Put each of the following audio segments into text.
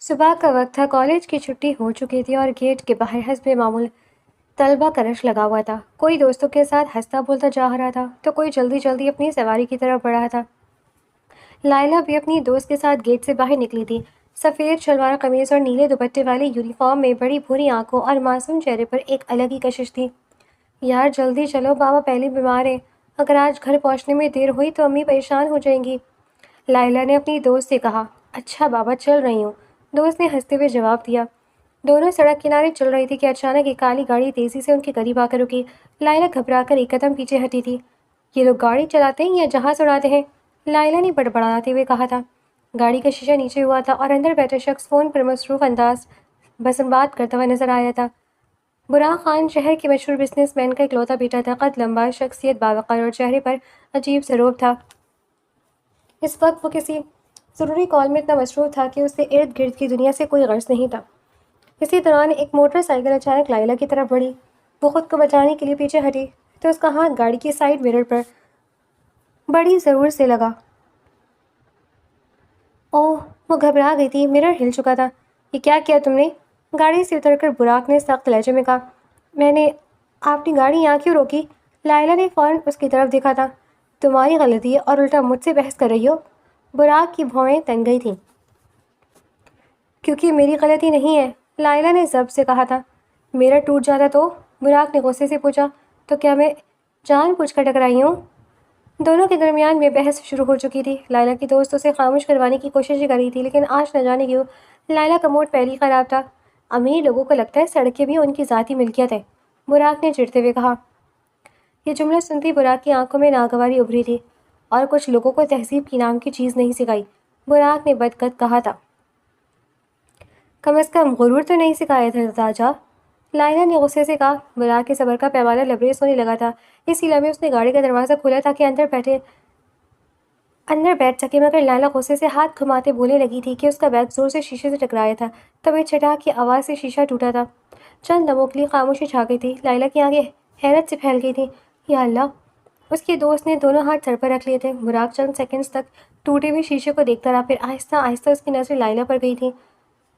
صبح کا وقت تھا، کالج کی چھٹی ہو چکی تھی اور گیٹ کے باہر حسب معمول طلبہ کا رش لگا ہوا تھا۔ کوئی دوستوں کے ساتھ ہنستا بولتا جا رہا تھا تو کوئی جلدی جلدی اپنی سواری کی طرف بڑھا تھا۔ لائلہ بھی اپنی دوست کے ساتھ گیٹ سے باہر نکلی تھی، سفید شلوار قمیض اور نیلے دوپٹے والی یونیفارم میں، بڑی بھوری آنکھوں اور معصوم چہرے پر ایک الگ ہی کشش تھی۔ یار جلدی چلو، بابا پہلے بیمار ہیں، اگر آج گھر پہنچنے میں دیر ہوئی تو امی پریشان ہو جائیں گی، لائلہ نے اپنی دوست سے کہا۔ اچھا بابا، چل رہی ہوں، دوست نے ہنستے ہوئے جواب دیا۔ دونوں سڑک کنارے چل رہی تھی کہ اچانک ایک کالی گاڑی تیزی سے ان کے قریب آ کر رکی۔ لائلہ گھبرا کر ایک قدم پیچھے ہٹی تھی۔ یہ لوگ گاڑی چلاتے ہیں یا جہاز اڑاتے ہیں؟ لائلہ نے بڑبڑاتے ہوئے کہا تھا۔ گاڑی کا شیشہ نیچے ہوا تھا اور اندر بیٹھا شخص فون پر مصروف انداز بسم بات کرتا ہوا نظر آیا تھا۔ براق خان شہر کے مشہور بزنس مین کا اکلوتا بیٹا تھا، قد لمبا، شخصیت باوقار اور چہرے پر عجیب سا رعب تھا۔ اس وقت وہ کسی ضروری کال میں اتنا مصروف تھا کہ اسے ارد گرد کی دنیا سے کوئی غرض نہیں تھا۔ اسی دوران ایک موٹر سائیکل اچانک لائلہ کی طرف بڑھی۔ وہ خود کو بچانے کے لیے پیچھے ہٹی تو اس کا ہاتھ گاڑی کی سائیڈ مرر پر بڑی ضرور سے لگا۔ اوہ، وہ گھبرا گئی تھی، مرر ہل چکا تھا۔ یہ کیا کیا تم نے؟ گاڑی سے اتر کر براق نے سخت لہجے میں کہا۔ میں نے آپ کی گاڑی یہاں کیوں روکی؟ لائلہ نے فوراً اس کی طرف دیکھا تھا۔ تمہاری غلطی ہے اور الٹا مجھ سے بحث کر رہی ہو؟ براق کی بھویں تن گئی تھیں۔ کیونکہ میری غلطی نہیں ہے، لائلہ نے ضبط سے کہا تھا۔ میرا ٹوٹ جاتا تو؟ براق نے غصے سے پوچھا۔ تو کیا میں جان بوجھ کر ٹکرائی ہوں؟ دونوں کے درمیان میں بحث شروع ہو چکی تھی۔ لائلہ کی دوست اسے خاموش کروانے کی کوشش کر رہی تھی، لیکن آج نہ جانے کیوں لائلہ کا موڈ پہلے ہی خراب تھا۔ امیر لوگوں کو لگتا ہے سڑکیں بھی ان کی ذاتی ملکیت ہے، براق نے چڑھتے ہوئے کہا۔ یہ جملہ سنتی براق کی آنکھوں میں ناگواری ابھری تھی۔ اور کچھ لوگوں کو تہذیب کی نام کی چیز نہیں سکھائی، براق نے بدقط کہا تھا۔ کم از کم غرور تو نہیں سکھایا تھا تاجا، لائلہ نے غصے سے کہا۔ براق کے صبر کا پیمانہ لبریز ہونے لگا تھا۔ اسی لمحے اس نے گاڑی کا دروازہ کھولا تاکہ اندر بیٹھ سکے، مگر لائلہ غصے سے ہاتھ گھماتے بولنے لگی تھی کہ اس کا بیگ زور سے شیشے سے ٹکرایا تھا، تب ایک چھٹاک کی آواز سے شیشہ ٹوٹا تھا۔ چند لمحوں کے لیے خاموشی چھا گئی تھی۔ لائلہ کی آنکھیں حیرت سے پھیل گئی تھیں۔ یا اللہ! اس کے دوست نے دونوں ہاتھ سر پر رکھ لیے تھے۔ براق چند سیکنڈز تک ٹوٹے ہوئے شیشے کو دیکھتا رہا، پھر آہستہ آہستہ اس کی نظریں لائلہ پر گئی تھیں۔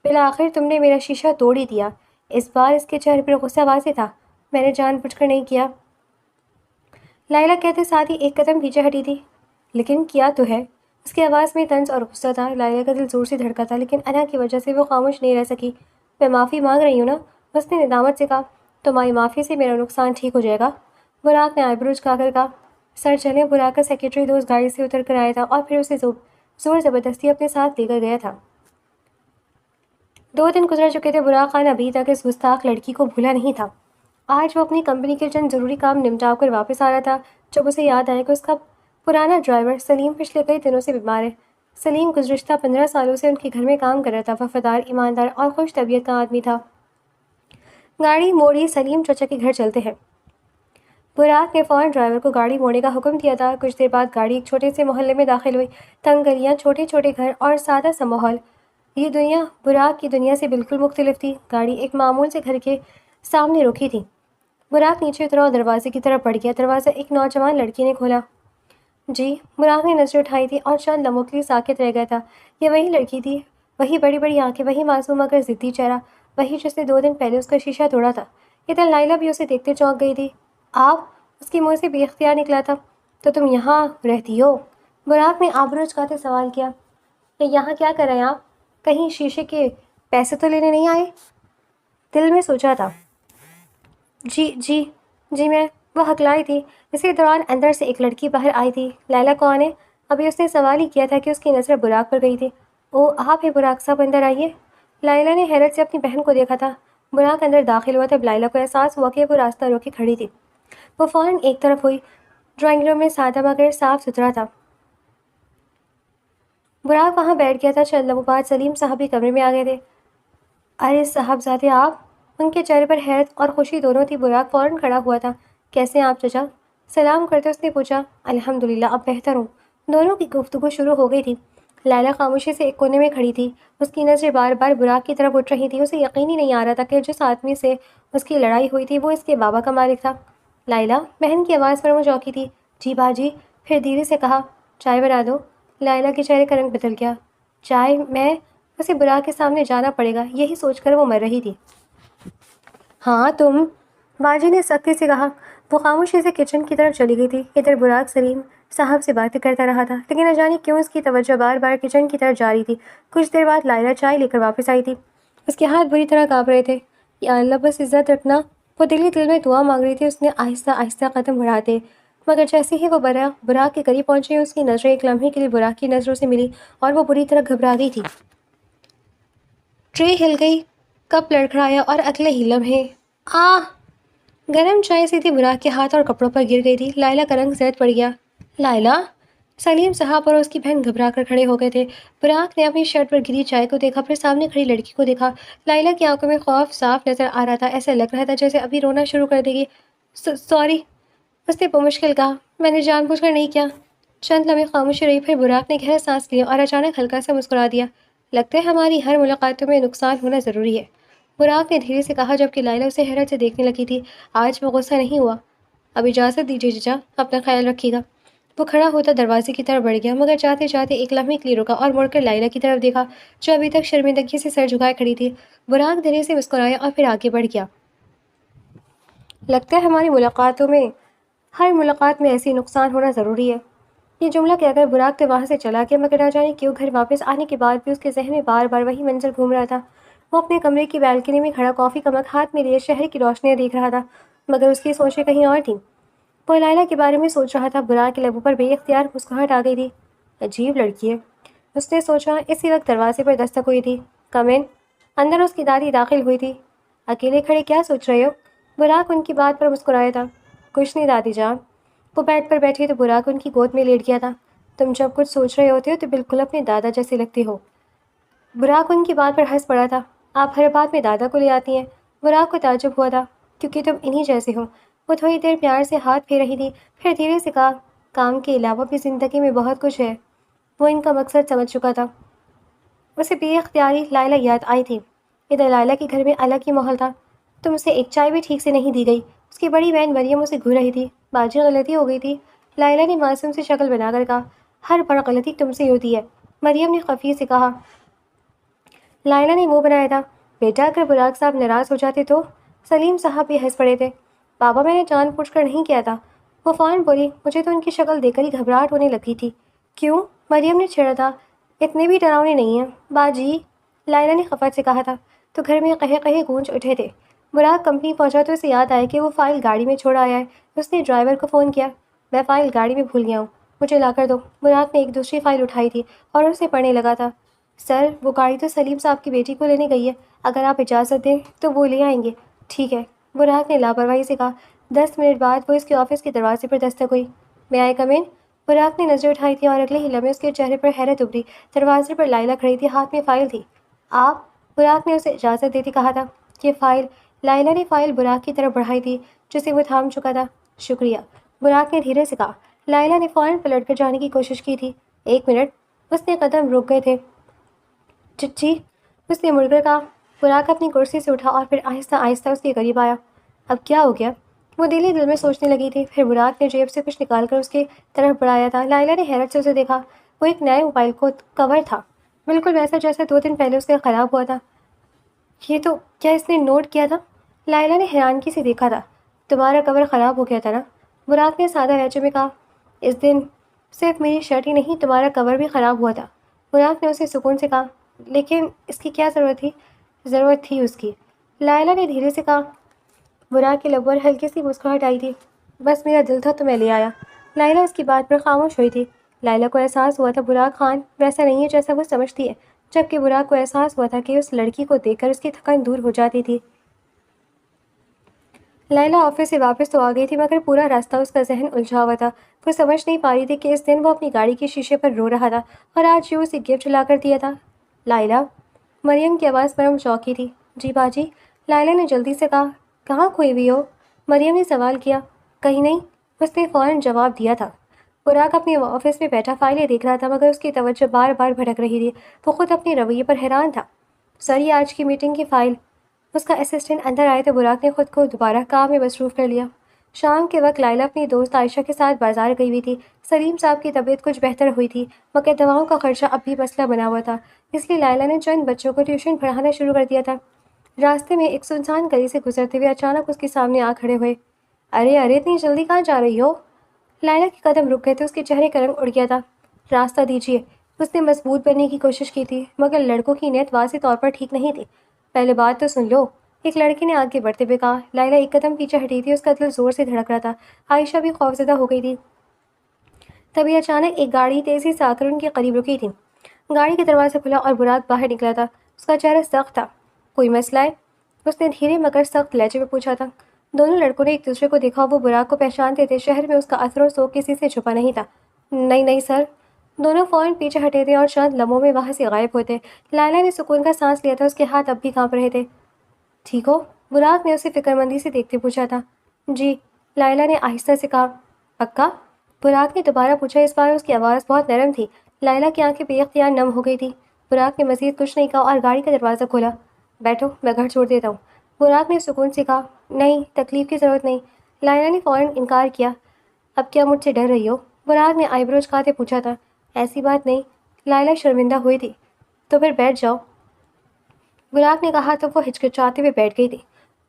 بالآخر تم نے میرا شیشہ توڑ ہی دیا، اس بار اس کے چہرے پر غصہ واضح تھا۔ میں نے جان بوجھ کر نہیں کیا، لائلہ کہتے ساتھ ہی ایک قدم پیچھے ہٹی تھی۔ لیکن کیا تو ہے، اس کی آواز میں طنز اور غصہ تھا۔ لائلہ کا دل زور سے دھڑکا تھا، لیکن انا کی وجہ سے وہ خاموش نہیں رہ سکی۔ میں معافی مانگ رہی ہوں نا، اس نے ندامت سے کہا۔ تمہاری معافی سے میرا نقصان ٹھیک ہو جائے گا، براق نے آئیبرو جھکا کر کہا۔ سر چلیں، براق کا سیکرٹری دوست گاڑی سے اتر کر آیا تھا اور پھر اسے زور زبردستی اپنے ساتھ لے کر گیا تھا۔ 2 دن گزر چکے تھے، براق خان ابھی تک اس گستاخ لڑکی کو بھولا نہیں تھا۔ آج وہ اپنی کمپنی کے چند ضروری کام نمٹا کر واپس آ رہا تھا، جب اسے یاد آیا کہ اس کا پرانا ڈرائیور سلیم پچھلے کئی دنوں سے بیمار ہے۔ سلیم گزشتہ 15 سالوں سے ان کے گھر میں کام کر رہا تھا، وفادار، ایماندار اور خوش طبیعت کا آدمی تھا۔ گاڑی موڑی، سلیم چچا کے گھر چلتے ہیں، براق نے فوراً ڈرائیور کو گاڑی موڑنے کا حکم دیا تھا۔ کچھ دیر بعد گاڑی ایک چھوٹے سے محلے میں داخل ہوئی۔ تنگ گلیاں، چھوٹے چھوٹے گھر اور سادہ سا ماحول، یہ دنیا براق کی دنیا سے بالکل مختلف تھی۔ گاڑی ایک معمول سے گھر کے سامنے رکی تھی۔ براق نیچے اترا اور دروازے کی طرف بڑھ گیا۔ دروازہ ایک نوجوان لڑکی نے کھولا۔ جی، براق نے نظر اٹھائی تھی اور چند لمحوں کے لیے ساکت رہ گیا تھا۔ یہ وہی لڑکی تھی، وہی بڑی بڑی آنکھیں، وہی معصوم مگر ضدی چہرہ، وہی جس نے 2 دن پہلے اس کا شیشہ توڑا تھا۔ ادھر لائلہ بھی اسے دیکھتے چونک گئی تھی۔ آپ؟ اس کے منہ سے بے اختیار نکلا تھا۔ تو تم یہاں رہتی ہو؟ براق نے آبرو اچکاتے سوال کیا۔ کہ یہاں کیا کر رہے ہیں آپ؟ کہیں شیشے کے پیسے تو لینے نہیں آئے؟ دل میں سوچا تھا۔ جی میں، وہ ہکلائی تھی۔ اسی دوران اندر سے ایک لڑکی باہر آئی تھی۔ لائلہ کون ہے؟ ابھی اس نے سوال ہی کیا تھا کہ اس کی نظر براق پر گئی تھی۔ او، آپ ہیں براق صاحب، اندر آئیے۔ لائلہ نے حیرت سے اپنی بہن کو دیکھا تھا۔ براق اندر داخل ہوا تب لائلہ کو احساس ہوا کہ وہ راستہ روکے کھڑی تھی۔ وہ فوراً ایک طرف ہوئی۔ ڈرائنگ روم میں سادہ مگر صاف ستھرا تھا۔ براق وہاں بیٹھ گیا تھا۔ چند لمحوں بعد سلیم صاحب بھی کمرے میں آ گئے تھے۔ ارے صاحبزادے آپ! ان کے چہرے پر حیرت اور خوشی دونوں تھی۔ براق فوراً کھڑا ہوا تھا۔ کیسے ہیں آپ چچا؟ سلام کرتے اس نے پوچھا۔ الحمدللہ، اب بہتر ہوں۔ دونوں کی گفتگو شروع ہو گئی تھی۔ لائلہ خاموشی سے ایک کونے میں کھڑی تھی۔ اس کی نظریں بار بار براق کی طرف اٹھ رہی تھیں۔ اسے یقین ہی نہیں آ رہا تھا کہ جس آدمی سے اس کی لڑائی ہوئی تھی وہ اس کے بابا کا مالک تھا۔ لائلہ، بہن کی آواز پر وہ چونکی تھی۔ جی باجی، پھر دھیرے سے کہا۔ چائے بنا دو؟ لائلہ کے چہرے کا رنگ بدل گیا۔ چائے؟ میں اسے براق کے سامنے جانا پڑے گا، یہی سوچ کر وہ مر رہی تھی۔ ہاں تم، باجی نے سختی سے کہا۔ وہ خاموشی سے کچن کی طرف چلی گئی تھی۔ ادھر براق سلیم صاحب سے باتیں کرتا رہا تھا، لیکن نہ جانے کیوں اس کی توجہ بار بار کچن کی طرف جاری تھی۔ کچھ دیر بعد لائلہ چائے لے کر واپس آئی تھی۔ اس کے ہاتھ بری طرح کانپ رہے تھے۔ یا اللہ بس عزت رکھنا، وہ دل میں دعا مانگ رہی تھی۔ اس نے آہستہ آہستہ قدم بڑھاتے، مگر جیسے ہی وہ براق کے قریب پہنچی، اس کی نظریں ایک لمحے کے لیے براق کی نظروں سے ملی اور وہ بری طرح گھبرا گئی تھی۔ ٹرے ہل گئی، کپ لڑکھڑایا اور اگلے ہی لمحے گرم چائے سیدھی براق کے ہاتھ اور کپڑوں پر گر گئی تھی۔ لائلہ کا رنگ زرد پڑ گیا۔ لائلہ، سلیم صاحب اور اس کی بہن گھبرا کر کھڑے ہو گئے تھے۔ براق نے اپنی شرٹ پر گری چائے کو دیکھا، پھر سامنے کھڑی لڑکی کو دیکھا۔ لائلہ کی آنکھوں میں خوف صاف نظر آ رہا تھا، ایسا لگ رہا تھا جیسے ابھی رونا شروع کر دے گی۔ سوری، اس نے بمشکل کہا، میں نے جان بوجھ کر نہیں کیا۔ چند لمحے خاموشی رہی، پھر براق نے گہرا سانس لیا اور اچانک ہلکا سا مسکرا دیا۔ لگتا ہے ہماری ہر ملاقاتوں میں نقصان ہونا ضروری ہے، براق نے دھیرے سے کہا، جبکہ لائلہ اسے حیرت سے دیکھنے لگی تھی۔ آج وہ غصہ نہیں ہوا۔ اب اجازت دیجیے چچا، اپنا خیال رکھیے گا۔ وہ کھڑا ہوتا دروازے کی طرف بڑھ گیا، مگر جاتے جاتے ایک لمحے کے لیے رکا اور مڑ کر لائلہ کی طرف دیکھا، جو ابھی تک شرمندگی سے سر جھکائے کھڑی تھی۔ براق دھیرے سے مسکرایا اور پھر آگے بڑھ گیا۔ لگتا ہے ہر ملاقات میں ایسی نقصان ہونا ضروری ہے۔ یہ جملہ کہہ کر براق تو وہاں سے چلا گیا، مگر نہ جانے کیوں گھر واپس آنے کے بعد بھی اس کے ذہن میں بار بار وہی منظر گھوم رہا تھا۔ وہ اپنے کمرے کی بالکنی میں کھڑا کافی کا مگ ہاتھ میں لیے شہر کی روشنیاں دیکھ رہا تھا، مگر اس کی سوچیں کہیں اور تھیں۔ وہ لائلہ کے بارے میں سوچ رہا تھا۔ براق کے لبوں پر بے اختیار مسکراہٹ آ گئی تھی۔ عجیب لڑکی ہے، اس نے سوچا۔ اسی وقت دروازے پر دستک ہوئی تھی۔ کم ان۔ اندر اس کی دادی داخل ہوئی تھی۔ اکیلے کھڑے کیا سوچ رہے ہو؟ براق ان کی بات پر مسکرایا تھا۔ کچھ نہیں دادی جان۔ وہ بیڈ پر بیٹھی تو براق ان کی گود میں لیٹ گیا تھا۔ تم جب کچھ سوچ رہے ہوتے ہو تو بالکل اپنے دادا جیسے لگتے ہو۔ براق ان کی بات پر ہنس پڑا تھا۔ آپ ہر بات میں دادا کو لے آتی ہیں؟ براق کو تعجب ہوا تھا، کیونکہ تم انہی جیسے ہو۔ وہ تھوڑی دیر پیار سے ہاتھ پھیر رہی تھی، پھر دھیرے سے کہا، کام کے علاوہ بھی زندگی میں بہت کچھ ہے۔ وہ ان کا مقصد سمجھ چکا تھا۔ اسے بے اختیاری لائلہ یاد آئی تھی۔ ادھر لائلہ کے گھر میں الگ ہی ماحول تھا۔ تم اسے ایک چائے بھی ٹھیک سے نہیں دی گئی۔ اس کی بڑی بہن مریم اسے گھور رہی تھی۔ باجی غلطی ہو گئی تھی، لائلہ نے معصوم سے شکل بنا کر کہا۔ ہر بار غلطی تم سے ہوتی ہے، مریم نے خفیہ سے کہا۔ لائلہ نے منہ بنایا تھا۔ بیٹا اگر براق صاحب ناراض ہو جاتے تو؟ سلیم صاحب بھی ہنس پڑے تھے۔ بابا میں نے جان بوجھ کر نہیں کیا تھا، وہ فوراً بولی۔ مجھے تو ان کی شکل دیکھ کر ہی گھبراہٹ ہونے لگی تھی۔ کیوں؟ مریم نے چھیڑا تھا۔ اتنے بھی ڈراؤنے نہیں ہیں باجی، لائلہ نے خفت سے کہا تھا۔ تو گھر میں قہے قہے گونج اٹھے تھے۔ براق کمپنی پہنچا تو اسے یاد آیا کہ وہ فائل گاڑی میں چھوڑ آیا ہے۔ اس نے ڈرائیور کو فون کیا، میں فائل گاڑی میں بھول گیا ہوں، مجھے لا کر دو۔ براق نے ایک دوسری فائل اٹھائی تھی اور اسے پڑھنے لگا تھا۔ سر، وہ گاڑی تو سلیم صاحب کی بیٹی کو لینے گئی ہے، اگر آپ اجازت دیں تو وہ لے آئیں گے۔ ٹھیک ہے، براق نے لاپرواہی سے کہا۔ 10 منٹ بعد وہ اس کے آفس کے دروازے پر دستک ہوئی۔ میں آئے کم ان؟ براق نے نظریں اٹھائی تھی اور اگلے ہی لمحے اس کے چہرے پر حیرت ابھری۔ دروازے پر لائلہ کھڑی تھی، ہاتھ میں فائل تھی۔ آپ؟ براق نے اسے اجازت دیتی کہا تھا۔ یہ فائل؟ لائلہ نے فائل براق کی طرف بڑھائی تھی، جسے وہ تھام چکا تھا۔ شکریہ، براق نے دھیرے سے کہا۔ لائلہ نے فوراً پلٹ کر جانے کی کوشش کی تھی۔ 1 منٹ، اس نے قدم رک گئے تھے۔ چچی، اس نے مڑ کر کہا۔ براق اپنی کرسی سے اٹھا اور پھر آہستہ آہستہ اس کے قریب آیا۔ اب کیا ہو گیا؟ وہ دل ہی دل میں سوچنے لگی تھی۔ پھر براق نے جیب سے کچھ نکال کر اس کے طرف بڑھایا تھا۔ لائلہ نے حیرت سے اسے دیکھا۔ وہ ایک نئے موبائل کو کور تھا، بالکل ویسا جیسا 2 دن پہلے اس کا خراب ہوا تھا۔ یہ تو کیا اس نے نوٹ کیا تھا؟ لائلہ نے حیرانگی سے دیکھا تھا۔ تمہارا کور خراب ہو گیا تھا نا؟ براق نے سادہ لہجے میں کہا۔ اس دن صرف میری شرٹ ہی نہیں، تمہارا کور بھی خراب ہوا تھا، براق نے اسے سکون سے کہا۔ لیکن اس کی کیا ضرورت تھی؟ ضرورت تھی اس کی، لائلہ نے دھیرے سے کہا۔ براق کے لبوں پر ہلکی سی مسکراہٹ آئی تھی۔ بس میرا دل تھا تو میں لے آیا۔ لائلہ اس کی بات پر خاموش ہوئی تھی۔ لائلہ کو احساس ہوا تھا براق خان ویسا نہیں ہے جیسا وہ سمجھتی ہے، جبکہ براق کو احساس ہوا تھا کہ اس لڑکی کو دیکھ کر اس کی تھکن دور ہو جاتی تھی۔ لائلہ آفس سے واپس تو آ گئی تھی، مگر پورا راستہ اس کا ذہن الجھا ہوا تھا۔ وہ سمجھ نہیں پا رہی تھی کہ اس دن وہ اپنی گاڑی کے شیشے پر رو رہا تھا اور آج جو اسے گفٹ لا کر دیا تھا۔ لائلہ، مریم کی آواز پر چونکی تھی۔ جی باجی، لائلہ نے جلدی سے کہا۔ کہاں کھوئی ہوئی ہو؟ مریم نے سوال کیا۔ کہیں نہیں، اس نے فوراً جواب دیا تھا۔ براق اپنے آفس میں بیٹھا فائلیں دیکھ رہا تھا، مگر اس کی توجہ بار بار بھٹک رہی تھی۔ وہ خود اپنے رویے پر حیران تھا۔ سر، یہ آج کی میٹنگ کی فائل۔ اس کا اسسٹنٹ اندر آئے تو براق نے خود کو دوبارہ کام میں مصروف کر لیا۔ شام کے وقت لائلہ اپنی دوست عائشہ کے ساتھ بازار گئی ہوئی تھی۔ سلیم صاحب کی طبیعت کچھ بہتر ہوئی تھی، مگر دواؤں کا خرچہ اب بھی مسئلہ بنا ہوا تھا، اس لیے لائلہ نے چند بچوں کو ٹیوشن پڑھانا شروع کر دیا تھا۔ راستے میں ایک سنسان گلی سے گزرتے ہوئے اچانک اس کے سامنے آ کھڑے ہوئے۔ ارے ارے، اتنی جلدی کہاں جا رہی ہو؟ لائلہ کے قدم رک گئے تھے، اس کے چہرے کا رنگ اڑ گیا تھا۔ راستہ دیجیے۔ اس نے مضبوط بننے کی کوشش کی تھی، مگر لڑکوں کی نیت واضح طور پر ٹھیک نہیں تھی۔ پہلے بات تو سن لو، ایک لڑکے نے آگے بڑھتے ہوئے کہا۔ لائلہ ایک قدم پیچھے ہٹی تھی، اس کا دل زور سے دھڑک رہا تھا۔ عائشہ بھی خوفزدہ ہو گئی تھی۔ تبھی اچانک ایک گاڑی تیزی سے آ کر ان کے قریب رکی تھی۔ گاڑی کا دروازہ کھلا اور براق باہر نکلا تھا۔ اس کا چہرہ سخت تھا۔ کوئی مسئلہ ہے؟ اس نے دھیرے مگر سخت لہجے میں پوچھا تھا۔ دونوں لڑکوں نے ایک دوسرے کو دیکھا، وہ براق کو پہچانتے تھے، شہر میں اس کا اثر و رسوخ کسی سے چھپا نہیں تھا۔ نہیں نہیں سر۔ دونوں فوراً پیچھے ہٹے تھے اور چند لمحوں میں وہاں سے غائب ہوتے۔ لائلہ نے سکون کا سانس لیا تھا، اس کے ہاتھ اب بھی کانپ رہے تھے۔ ٹھیک ہو؟ براق نے اسے فکر مندی سے دیکھتے پوچھا تھا۔ جی، لائلہ نے آہستہ سے کہا۔ پکا؟ براق نے دوبارہ پوچھا، اس بار اس کی آواز بہت نرم تھی۔ لائلہ کی آنکھیں بے اختیار نم ہو گئی تھی۔ براق نے مزید کچھ نہیں کہا اور گاڑی کا دروازہ کھولا۔ بیٹھو، میں گھر چھوڑ دیتا ہوں۔ براق نے سکون سے کہا۔ نہیں، تکلیف کی ضرورت نہیں۔ لائلہ نے فوراً انکار کیا۔ اب کیا مجھ سے ڈر رہی ہو؟ براق نے آئی برو جھکاتے پوچھا تھا۔ ایسی بات نہیں۔ لائلہ شرمندہ ہوئی تھی۔ تو پھر بیٹھ جاؤ، براق نے کہا تو وہ ہچکچاتے ہوئے بیٹھ گئی تھی۔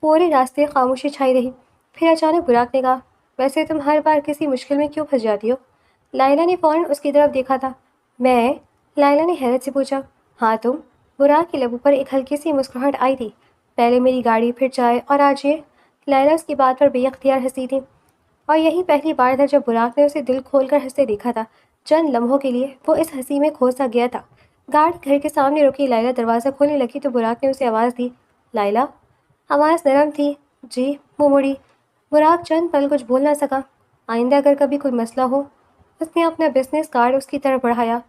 پورے راستے خاموشی چھائی رہی۔ پھر اچانک براق نے کہا، ویسے تم ہر بار کسی مشکل میں کیوں پھنس جاتی ہو؟ لائلہ نے فوراً اس کی طرف دیکھا تھا۔ میں؟ لائلہ نے حیرت سے پوچھا۔ ہاں تم۔ براق کے لبوں پر ایک ہلکی سی مسکراہٹ آئی تھی۔ پہلے میری گاڑی، پھر چائے، اور آج یہ۔ لائلہ اس کی بات پر بے اختیار ہنسی تھی، اور یہی پہلی بار تھا جب براق نے اسے دل کھول کر ہنستے دیکھا تھا۔ چند لمحوں کے لیے وہ اس ہنسی میں کھو سا گیا تھا۔ گاڑی گھر کے سامنے رکی۔ لائلہ دروازہ کھولنے لگی تو براق نے اسے آواز دی۔ لائلہ؟ آواز نرم تھی۔ جی؟ وہ مڑی۔ براق چند پل کچھ بول نہ سکا۔ آئندہ اگر کبھی کوئی مسئلہ ہو، اس نے اپنا بزنس کارڈ اس کی طرف بڑھایا،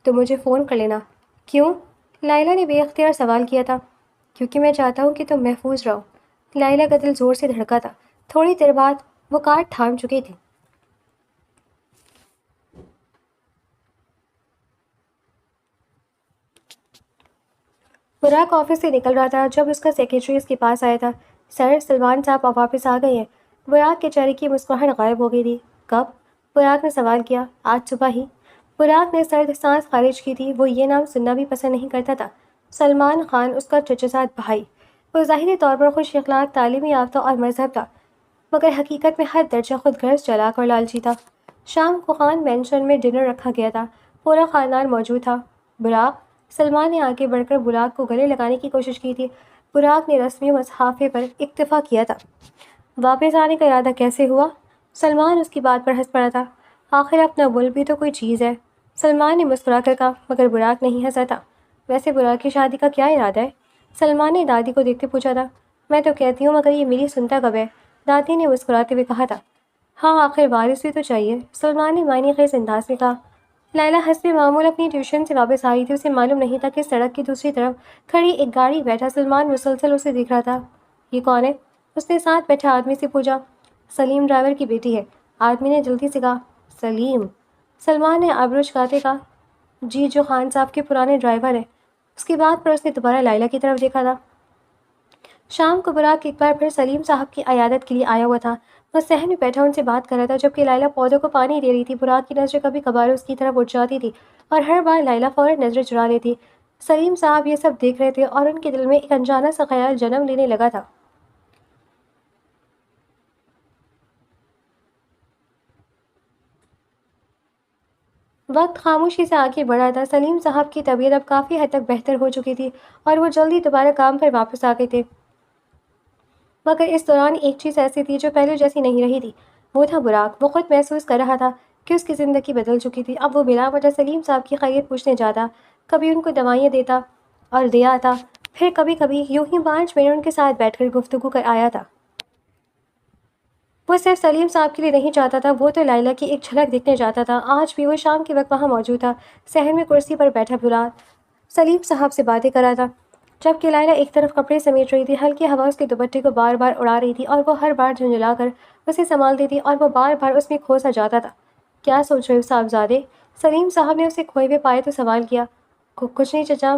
تو مجھے فون کر لینا۔ کیوں؟ لائلہ نے بے اختیار سوال کیا تھا۔ کیونکہ میں چاہتا ہوں کہ تم محفوظ رہو۔ لائلہ کا دل زور سے دھڑکا تھا۔ تھوڑی دیر بعد وہ کارڈ تھام چکی تھی۔ براق آفس سے نکل رہا تھا جب اس کا سیکریٹری اس کے پاس آیا تھا۔ سر، سلمان صاحب آپ واپس آ گئے ہیں۔ براق کے چہرے کی مسکراہٹ غائب ہو گئی تھی۔ کب؟ براق نے سوال کیا۔ آج صبح ہی۔ براق نے سرد سانس خارج کی تھی۔ وہ یہ نام سننا بھی پسند نہیں کرتا تھا۔ سلمان خان اس کا چچزاد بھائی۔ وہ ظاہری طور پر خوش اخلاق، تعلیم یافتہ اور مہذب تھا، مگر حقیقت میں حد درجہ خود غرض، چالاک اور لالچی تھا۔ شام کو خان مینشن میں ڈنر رکھا گیا تھا۔ پورا خاندان موجود تھا۔ براق؟ سلمان نے آگے بڑھ کر براق کو گلے لگانے کی کوشش کی تھی۔ براق نے رسمی مصحافے پر اکتفا کیا تھا۔ واپس آنے کا ارادہ کیسے ہوا؟ سلمان اس کی بات پر ہنس پڑا تھا۔ آخر اپنا ملک بھی تو کوئی چیز ہے، سلمان نے مسکرا کر کہا، مگر براق نہیں ہنسا تھا۔ ویسے براق کی شادی کا کیا ارادہ ہے؟ سلمان نے دادی کو دیکھتے پوچھا تھا۔ میں تو کہتی ہوں، مگر یہ میری سنتا کب ہے؟ دادی نے مسکراتے ہوئے کہا تھا۔ ہاں، آخر وارث بھی تو چاہیے، سلمان نے معنی خیز انداز میں کہا۔ لائلہ حسب معمول اپنی ٹیوشن سے واپس آ رہی تھی۔ اسے معلوم نہیں تھا کہ سڑک کی دوسری طرف کھڑی ایک گاڑی بیٹھا سلمان مسلسل اسے دیکھ رہا تھا۔ یہ کون ہے؟ اس نے ساتھ بیٹھے آدمی سے پوچھا۔ سلیم ڈرائیور کی بیٹی ہے، آدمی نے جلدی سے کہا۔ سلیم؟ سلمان نے آبرو جھکاتے کہا۔ جی، جو خان صاحب کے پرانے ڈرائیور ہیں۔ اس کی بات پر اس نے دوبارہ لائلہ کی طرف دیکھا تھا۔ شام کو براق ایک بار پھر سلیم صاحب کی عیادت کے لیے آیا ہوا تھا۔ وہ صحن میں بیٹھا ان سے بات کر رہا تھا جبکہ لائلہ پودوں کو پانی دے رہی تھی۔ براق کی نظریں کبھی کبھار اس کی طرف اٹھ جاتی تھی اور ہر بار لائلہ فوراً نظریں چرا لیتی۔ سلیم صاحب یہ سب دیکھ رہے تھے اور ان کے دل میں ایک انجانا سا خیال جنم لینے لگا تھا۔ وقت خاموشی سے آگے بڑھا تھا۔ سلیم صاحب کی طبیعت اب کافی حد تک بہتر ہو چکی تھی اور وہ جلدی دوبارہ کام پر واپس آ گئے تھے، مگر اس دوران ایک چیز ایسی تھی جو پہلے جیسی نہیں رہی تھی۔ وہ تھا براق۔ وہ خود محسوس کر رہا تھا کہ اس کی زندگی بدل چکی تھی۔ اب وہ بلا وجہ سلیم صاحب کی خیریت پوچھنے جاتا، کبھی ان کو دوائیاں دیتا اور دے آتا، پھر کبھی کبھی یوں ہی 5 منٹ ان کے ساتھ بیٹھ کر گفتگو کر آیا تھا۔ وہ صرف سلیم صاحب کے لیے نہیں چاہتا تھا، وہ تو لائلہ کی ایک جھلک دیکھنے جاتا تھا۔ آج بھی وہ شام کے وقت وہاں موجود تھا۔ صحن میں کرسی پر بیٹھا براق سلیم صاحب سے باتیں کر رہا تھا، جبکہ لائلہ ایک طرف کپڑے سمیٹ رہی تھی۔ ہلکی ہوا اس کے دوپٹے کو بار بار اڑا رہی تھی اور وہ ہر بار جھنجھلا کر اسے سنبھالتی تھی اور وہ بار بار اس میں کھو سا جاتا تھا۔ کیا سوچ رہے ہو صاحبزادے؟ سلیم صاحب نے اسے کھوئے ہوئے پائے تو سوال کیا۔ کچھ نہیں چچا،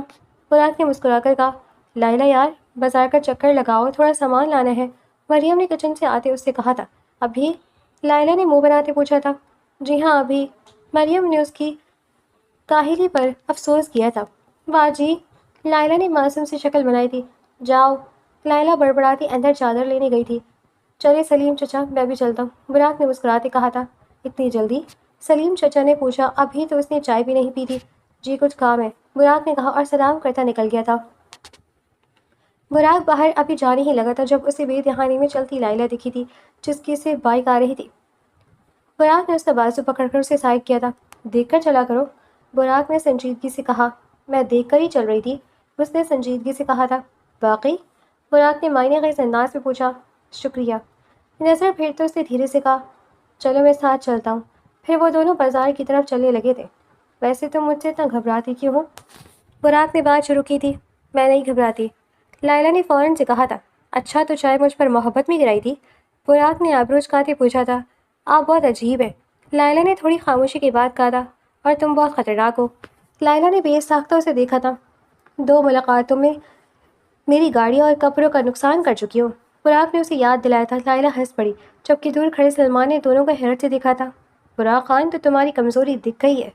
براق نے مسکرا کر کہا۔ لائلہ یار، بازار کا چکر لگاؤ، تھوڑا سامان لانا ہے، مریم نے کچن سے آتے اس سے کہا تھا۔ ابھی؟ لائلہ نے منہ بناتے پوچھا تھا۔ جی ہاں ابھی، مریم نے اس کی کاہلی پر افسوس کیا تھا۔ واہ جی، لائلہ نے معصوم سی شکل بنائی تھی۔ جاؤ، لائلہ بڑبڑاتی اندر چادر لینے گئی تھی۔ چلے سلیم چچا، میں بھی چلتا ہوں، براق نے مسکراتے کہا تھا۔ اتنی جلدی؟ سلیم چچا نے پوچھا۔ ابھی تو اس نے چائے بھی نہیں پی تھی۔ جی کچھ کام ہے، براق نے کہا اور سلام کرتا نکل گیا تھا۔ براق باہر ابھی جانے ہی لگا تھا جب اسے بے دہانی میں چلتی لائلہ دکھی تھی جس کی سے بائک آ رہی تھی۔ براق نے اس کا بازو پکڑ کر اسے سائڈ کیا تھا۔ دیکھ کر چلا کرو، براق نے سنجیدگی سے کہا۔ میں دیکھ کر ہی چل رہی تھی، اس نے سنجیدگی سے کہا تھا۔ باقی؟ براق نے معنی خیز انداز میں پوچھا۔ شکریہ۔ نظر پھیرتے اس نے دھیرے سے کہا، چلو میں ساتھ چلتا ہوں۔ پھر وہ دونوں بازار کی طرف چلنے لگے تھے۔ ویسے تم مجھ سے اتنا گھبراتی کیوں ہو؟ براق نے بات شروع کی تھی۔ میں نہیں گھبراتی، لائلہ نے فوراً سے کہا تھا۔ اچھا تو چائے مجھ پر محبت میں گرائی تھی؟ براق نے آبرو جھکاتے پوچھا تھا۔ آپ بہت عجیب ہیں، لائلہ نے تھوڑی خاموشی کے بعد کہا تھا، اور تم بہت خطرناک ہو۔ لائلہ نے بے ساختہ اسے دیکھا تھا۔ 2 ملاقاتوں میں میری گاڑی اور کپڑوں کا نقصان کر چکی ہو۔ براق نے اسے یاد دلایا تھا۔ لائلہ ہنس پڑی، جبکہ دور کھڑے سلمان نے دونوں کو حیرت سے دیکھا تھا۔ براق خان، تو تمہاری کمزوری دکھ گئی ہے،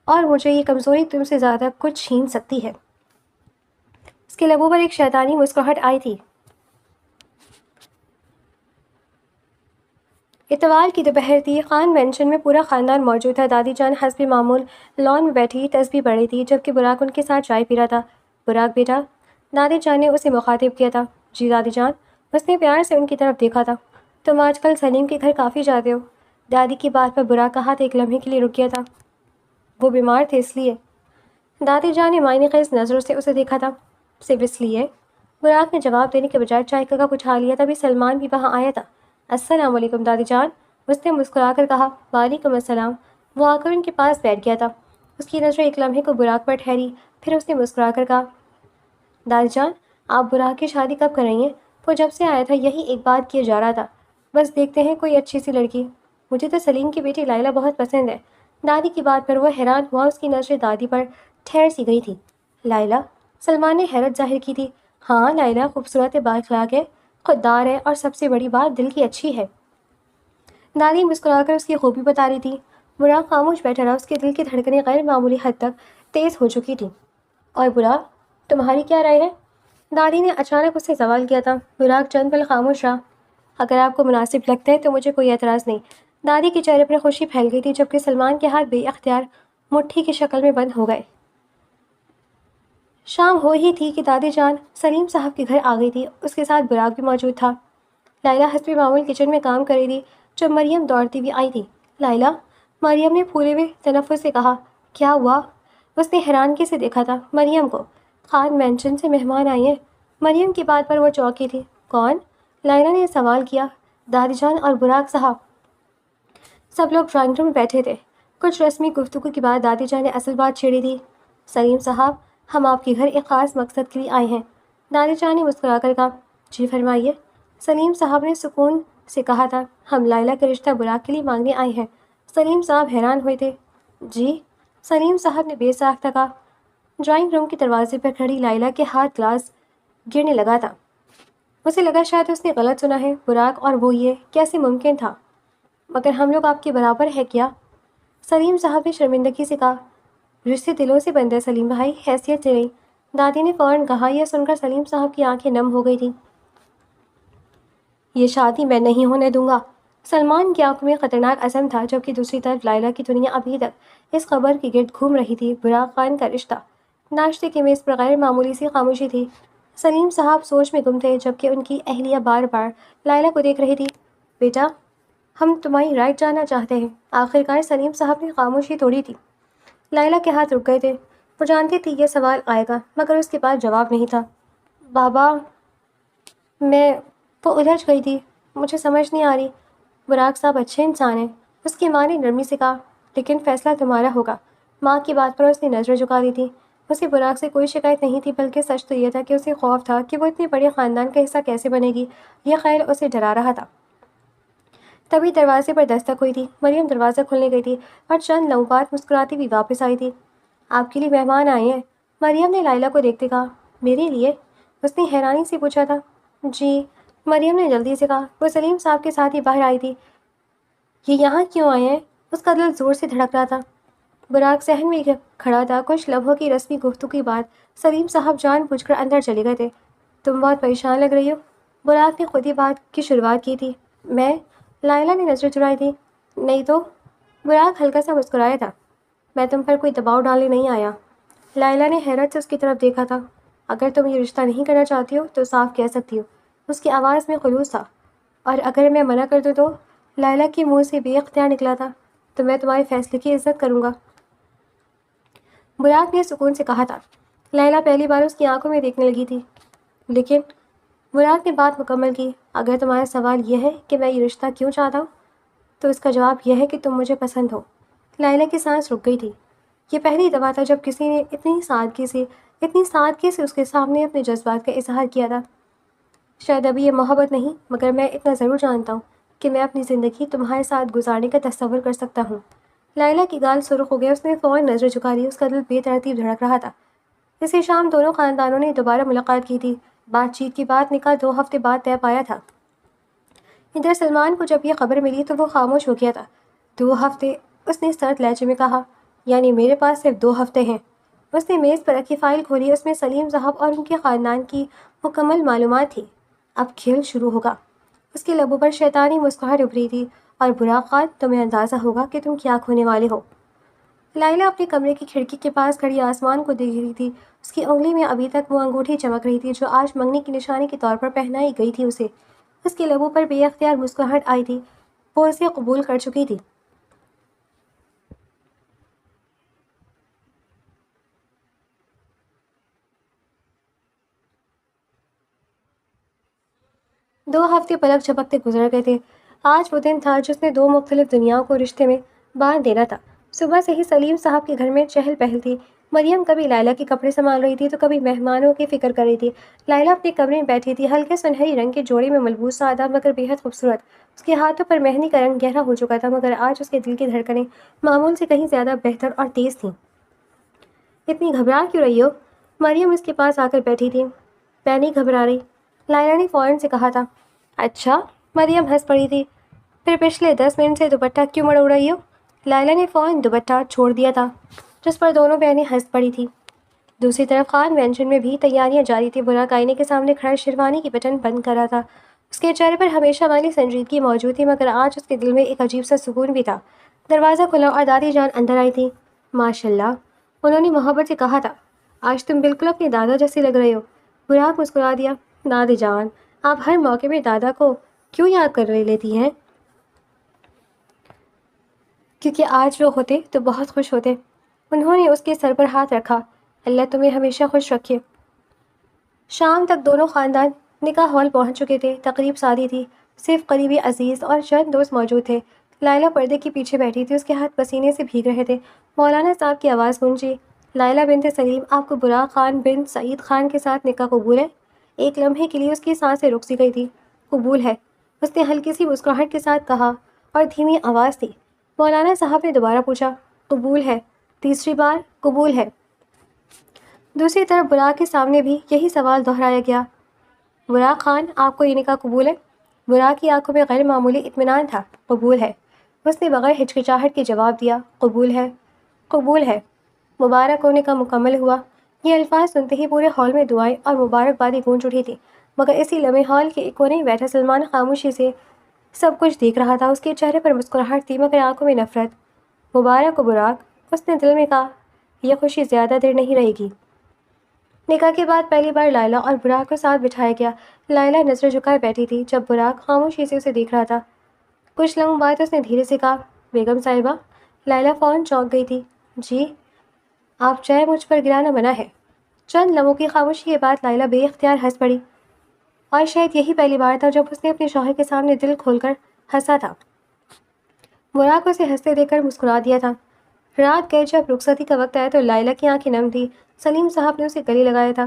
اور مجھے یہ کمزوری تم سے زیادہ کچھ چھین سکتی ہے۔ اس کے لبوں پر ایک شیطانی مسکراہٹ آئی تھی۔ اتوار کی دوپہر تھی۔ خان مینشن میں پورا خاندان موجود تھا۔ دادی جان حسب معمول لان میں بیٹھی تسبیح پڑھ رہی تھی جبکہ براق ان کے ساتھ چائے پی رہا تھا۔ براق بیٹا، دادی جان نے اسے مخاطب کیا تھا۔ جی دادی جان، اس نے پیار سے ان کی طرف دیکھا تھا۔ تم آج کل سلیم کے گھر کافی جاتے ہو؟ دادی کی بات پر براق کا ہاتھ ایک لمحے کے لیے رک گیا تھا۔ وہ بیمار تھے اس لیے؟ دادی جان نے معنی خیز نظروں سے اسے دیکھا تھا۔ صرف اس لیے؟ براق نے جواب دینے کے بجائے چائے کا کپ اٹھا لیا۔ تبھی سلمان بھی وہاں آیا تھا۔ السلام علیکم دادی جان، اس نے مسکرا کر کہا۔ وعلیکم السلام۔ وہ آ کر ان کے پاس بیٹھ گیا تھا۔ اس کی نظریں ایک لمحے کو براق پر ٹھہری، پھر اس نے مسکرا کر کہا، دادی جان، آپ براق کی شادی کب کر رہی ہیں؟ وہ جب سے آیا تھا یہی ایک بات کیے جا رہا تھا، بس دیکھتے ہیں کوئی اچھی سی لڑکی۔ مجھے تو سلیم کی بیٹی لائلہ بہت پسند ہے۔ دادی کی بات پر وہ حیران ہوا۔ اس کی نظریں دادی پر ٹھہر سی گئی تھی۔ لائلہ؟ سلمان نے حیرت ظاہر کی تھی۔ ہاں لائلہ خوبصورت ہے، بااخلاق ہے، خوددار ہے، اور سب سے بڑی بات دل کی اچھی ہے۔ دادی مسکرا کر اس کی خوبی بتا رہی تھی۔ براق خاموش بیٹھا رہا۔ اس کے دل کی دھڑکنیں غیر معمولی حد تک تیز ہو چکی تھیں۔ اور براق، تمہاری کیا رائے ہے؟ دادی نے اچانک اس سے سوال کیا تھا۔ براق چند پل خاموش رہا۔ اگر آپ کو مناسب لگتا ہے تو مجھے کوئی اعتراض نہیں۔ دادی کے چہرے پر خوشی پھیل گئی تھی جبکہ سلمان کے ہاتھ بے اختیار مٹھی کی شکل میں بند ہو گئے۔ شام ہو ہی تھی کہ دادی جان سلیم صاحب کے گھر آ گئی تھی۔ اس کے ساتھ براق بھی موجود تھا۔ لائلہ حسب معمول کچن میں کام کر رہی تھی جب مریم دوڑتی ہوئی آئی تھی۔ لائلہ؟ مریم نے پھولے ہوئے تنفس سے کہا۔ کیا ہوا؟ اس نے حیرانگی سے دیکھا تھا مریم کو۔ خان مینشن سے مہمان آئے ہیں۔ مریم کی بات پر وہ چونکی تھی۔ کون؟ لائلہ نے سوال کیا۔ دادی جان اور براق صاحب۔ سب لوگ ڈرائنگ روم میں بیٹھے تھے۔ کچھ رسمی گفتگو کے بعد دادی جان نے اصل بات چھیڑی تھی۔ سلیم صاحب، ہم آپ کے گھر ایک خاص مقصد کے لیے آئے ہیں۔ دادی جان نے مسکرا کر کہا۔ جی فرمائیے، سلیم صاحب نے سکون سے کہا تھا۔ ہم لائلہ کا رشتہ براق کے لیے مانگنے آئے ہیں۔ سلیم صاحب حیران ہوئے تھے۔ جی؟ سلیم صاحب نے بے ساختہ کہا۔ ڈرائنگ روم کے دروازے پر کھڑی لائلہ کے ہاتھ گلاس گرنے لگا تھا۔ اسے لگا شاید اس نے غلط سنا ہے۔ براق اور وہ، یہ کیسے ممکن تھا؟ مگر ہم لوگ آپ کے برابر ہے کیا؟ سلیم صاحب نے شرمندگی سے کہا۔ رشتے دلوں سے بندہ سلیم بھائی، حیثیت سے نہیں۔ دادی نے فوراً کہا۔ یہ سن کر سلیم صاحب کی آنکھیں نم ہو گئی تھیں۔ یہ شادی میں نہیں ہونے دوں گا۔ سلمان کی آنکھوں میں خطرناک عزم تھا جبکہ دوسری طرف لائلہ کی دنیا ابھی تک اس خبر کے گرد گھوم رہی تھی، براق خان کا رشتہ۔ ناشتے کی میز پر غیر معمولی سی خاموشی تھی۔ سلیم صاحب سوچ میں گم تھے جبکہ ان کی اہلیہ بار بار لائلہ کو دیکھ رہی تھی۔ بیٹا، ہم تمہاری رائے جاننا چاہتے ہیں۔ آخرکار سلیم صاحب نے خاموشی توڑی تھی۔ لائلہ کے ہاتھ رک گئے تھے۔ وہ جانتی تھی یہ سوال آئے گا مگر اس کے پاس جواب نہیں تھا۔ بابا، وہ الجھ گئی تھی۔ مجھے سمجھ نہیں آ رہی۔ براق صاحب اچھے انسان ہیں، اس کی ماں نے نرمی سے کہا، لیکن فیصلہ تمہارا ہوگا۔ ماں کی بات پر اس نے نظریں جھکا دی تھی۔ اسے براق سے کوئی شکایت نہیں تھی بلکہ سچ تو یہ تھا کہ اسے خوف تھا کہ وہ اتنے بڑے خاندان کا حصہ کیسے بنے گی۔ یہ خیال اسے ڈرا رہا تھا۔ تبھی دروازے پر دستک ہوئی تھی۔ مریم دروازہ کھولنے گئی تھی اور چند لمحوں بعد مسکراتی ہوئی واپس آئی تھی۔ آپ کے لیے مہمان آئے ہیں، مریم نے لائلہ کو دیکھتے کہا۔ میرے لیے؟ اس نے حیرانی سے پوچھا تھا۔ جی، مریم نے جلدی سے کہا۔ وہ سلیم صاحب کے ساتھ ہی باہر آئی تھی۔ یہ یہاں کیوں آئے ہیں؟ اس کا دل زور سے دھڑک رہا تھا۔ براق صحن میں کھڑا تھا۔ کچھ لمحوں کی رسمی گفتگو کے بعد سلیم صاحب جان بوجھ کر اندر چلے گئے تھے۔ تم بہت پریشان لگ رہی ہو، براق نے خود ہی بات کی شروعات کی تھی۔ میں؟ لائلہ نے نظریں چرائیں تھیں۔ نہیں تو؟ براق ہلکا سا مسکرایا تھا۔ میں تم پر کوئی دباؤ ڈالنے نہیں آیا۔ لائلہ نے حیرت سے اس کی طرف دیکھا تھا۔ اگر تم یہ رشتہ نہیں کرنا چاہتی ہو تو صاف کہہ سکتی ہو۔ اس کی آواز میں خلوص تھا۔ اور اگر میں منع کر دوں تو؟ لائلہ کے منہ سے بے اختیار نکلا تھا۔ تو میں تمہارے فیصلے کی عزت کروں گا، براق نے سکون سے کہا تھا۔ لائلہ پہلی بار اس کی آنکھوں میں دیکھنے لگی تھی۔ لیکن براق نے بات مکمل کی۔ اگر تمہارا سوال یہ ہے کہ میں یہ رشتہ کیوں چاہتا ہوں تو اس کا جواب یہ ہے کہ تم مجھے پسند ہو۔ لائلہ کی سانس رک گئی تھی۔ یہ پہلی دفعہ تھا جب کسی نے اتنی سادگی سے اس کے سامنے اپنے جذبات کا اظہار کیا تھا۔ شاید ابھی یہ محبت نہیں، مگر میں اتنا ضرور جانتا ہوں کہ میں اپنی زندگی تمہارے ساتھ گزارنے کا تصور کر سکتا ہوں۔ لائلہ کی گال سرخ ہو گیا۔ اس نے فوراً نظر جھکا لی۔ اس کا دل بے ترتیب دھڑک رہا تھا۔ اسی شام دونوں خاندانوں نے دوبارہ ملاقات کی تھی۔ بات چیت کے بعد نکاح 2 ہفتے بعد طے پایا تھا۔ ادھر سلمان کو جب یہ خبر ملی تو وہ خاموش ہو گیا تھا۔ 2 ہفتے؟ اس نے سرد لہجے میں کہا۔ یعنی میرے پاس صرف 2 ہفتے ہیں۔ اس نے میز پر رکھی فائل کھولی۔ اس میں سلیم صاحب اور ان کے خاندان کی مکمل معلومات تھی۔ اب کھیل شروع ہوگا۔ اس کے لبوں پر شیطانی مسکراہٹ ابھری تھی۔ اور براق خان، تمہیں اندازہ ہوگا کہ تم کیا کھونے والے ہو۔ لائلہ اپنے کمرے کی کھڑکی کے پاس کھڑی آسمان کو دیکھ رہی تھی۔ اس کی انگلی میں ابھی تک وہ انگوٹھی چمک رہی تھی جو آج منگنی کی نشانی کے طور پر پہنائی گئی تھی اسے۔ اس کے لبوں پر بے اختیار مسکراہٹ آئی تھی۔ وہ اسے قبول کر چکی تھی۔ دو ہفتے پلک جھپکتے گزر گئے تھے۔ آج وہ دن تھا جس نے 2 مختلف دنیاؤں کو رشتے میں باندھ دینا تھا۔ صبح سے ہی سلیم صاحب کے گھر میں چہل پہل تھی۔ مریم کبھی لائلہ کے کپڑے سنبھال رہی تھی تو کبھی مہمانوں کی فکر کر رہی تھی۔ لائلہ اپنے کمرے میں بیٹھی تھی، ہلکے سنہری رنگ کے جوڑے میں ملبوس، سادہ مگر بے حد خوبصورت۔ اس کے ہاتھوں پر مہندی کا رنگ گہرا ہو چکا تھا، مگر آج اس کے دل کی دھڑکنیں معمول سے کہیں زیادہ بہتر اور تیز تھیں۔ اتنی گھبرا کیوں رہی ہو؟ مریم اس کے پاس آ کر بیٹھی تھی۔ میں نہیں گھبرا رہی، لائلہ نے فوراً سے کہا تھا۔ اچھا؟ مریم ہنس پڑی تھی۔ پھر پچھلے 10 منٹ سے دوپٹہ کیوں مڑ رہی ہو؟ لائلہ نے فوراً دوپٹہ چھوڑ دیا تھا، جس پر دونوں بہنیں ہنس پڑی تھیں۔ دوسری طرف خان مینشن میں بھی تیاریاں جاری تھیں۔ براق آئینے کے سامنے کھڑا شیروانی کی بٹن بند کر رہا تھا۔ اس کے چہرے پر ہمیشہ والی سنجیدگی موجود تھی، مگر آج اس کے دل میں ایک عجیب سا سکون بھی تھا۔ دروازہ کھلا اور دادی جان اندر آئی تھیں۔ ماشاء اللہ، انہوں نے محبت سے کہا تھا۔ آج تم بالکل اپنے دادا جیسی لگ رہے ہو۔ براق مسکرا دیا۔ دادی جان، آپ ہر موقع میں دادا کو کیوں یاد کر لیتی ہیں؟ کیونکہ آج وہ ہوتے تو بہت خوش ہوتے۔ انہوں نے اس کے سر پر ہاتھ رکھا۔ اللہ تمہیں ہمیشہ خوش رکھے۔ شام تک دونوں خاندان نکاح ہال پہنچ چکے تھے۔ تقریب سادی تھی، صرف قریبی عزیز اور چند دوست موجود تھے۔ لائلہ پردے کے پیچھے بیٹھی تھی، اس کے ہاتھ پسینے سے بھیگ رہے تھے۔ مولانا صاحب کی آواز گونجی۔ لائلہ بنت سلیم، آپ کو براق خان بن سعید خان کے ساتھ نکاح قبول ہے؟ ایک لمحے کے لیے اس کی سانسیں رک سی گئی تھی۔ قبول ہے، اس نے ہلکی سی مسکراہٹ کے ساتھ کہا اور دھیمی آواز تھی۔ مولانا صاحب نے دوبارہ پوچھا۔ قبول ہے؟ تیسری بار قبول ہے۔ دوسری طرف براق کے سامنے بھی یہی سوال دہرایا گیا۔ براق خان، آپ کو یہ نکاح قبول ہے؟ براق کی آنکھوں میں غیر معمولی اطمینان تھا۔ قبول ہے، اس نے بغیر ہچکچاہٹ کے جواب دیا۔ قبول ہے، قبول ہے۔ مبارک ہونے کا مکمل ہوا۔ یہ الفاظ سنتے ہی پورے ہال میں دعائیں اور مبارکبادی گونج اٹھی تھی، مگر اسی لمحے ہال کے ایک کونے میں بیٹھا سلمان خاموشی سے سب کچھ دیکھ رہا تھا۔ اس کے چہرے پر مسکراہٹ تھی، مگر آنکھوں میں نفرت۔ مبارک ہو براق، اس نے دل میں کہا۔ یہ خوشی زیادہ دیر نہیں رہے گی۔ نکاح کے بعد پہلی بار لائلہ اور براق کو ساتھ بٹھایا گیا۔ لائلہ نظر جھکائے بیٹھی تھی جب براق خاموشی سے اسے دیکھ رہا تھا۔ کچھ لمحوں بعد اس نے دھیرے سے کہا، بیگم صاحبہ۔ لائلہ فوراً چونک گئی تھی۔ جی؟ آپ چائے مجھ پر گرانا منع ہے۔ چند لمحوں کی خاموشی کے بعد لائلہ بے اختیار ہنس پڑی، اور شاید یہی پہلی بار تھا جب اس نے اپنے شوہر کے سامنے دل کھول کر ہنسا تھا۔ براق اسے ہنستے دیکھ کر مسکرا دیا تھا۔ رات گئے جب رخصتی کا وقت آیا تو لائلہ کی آنکھیں نم تھیں۔ سلیم صاحب نے اسے گلے لگایا تھا۔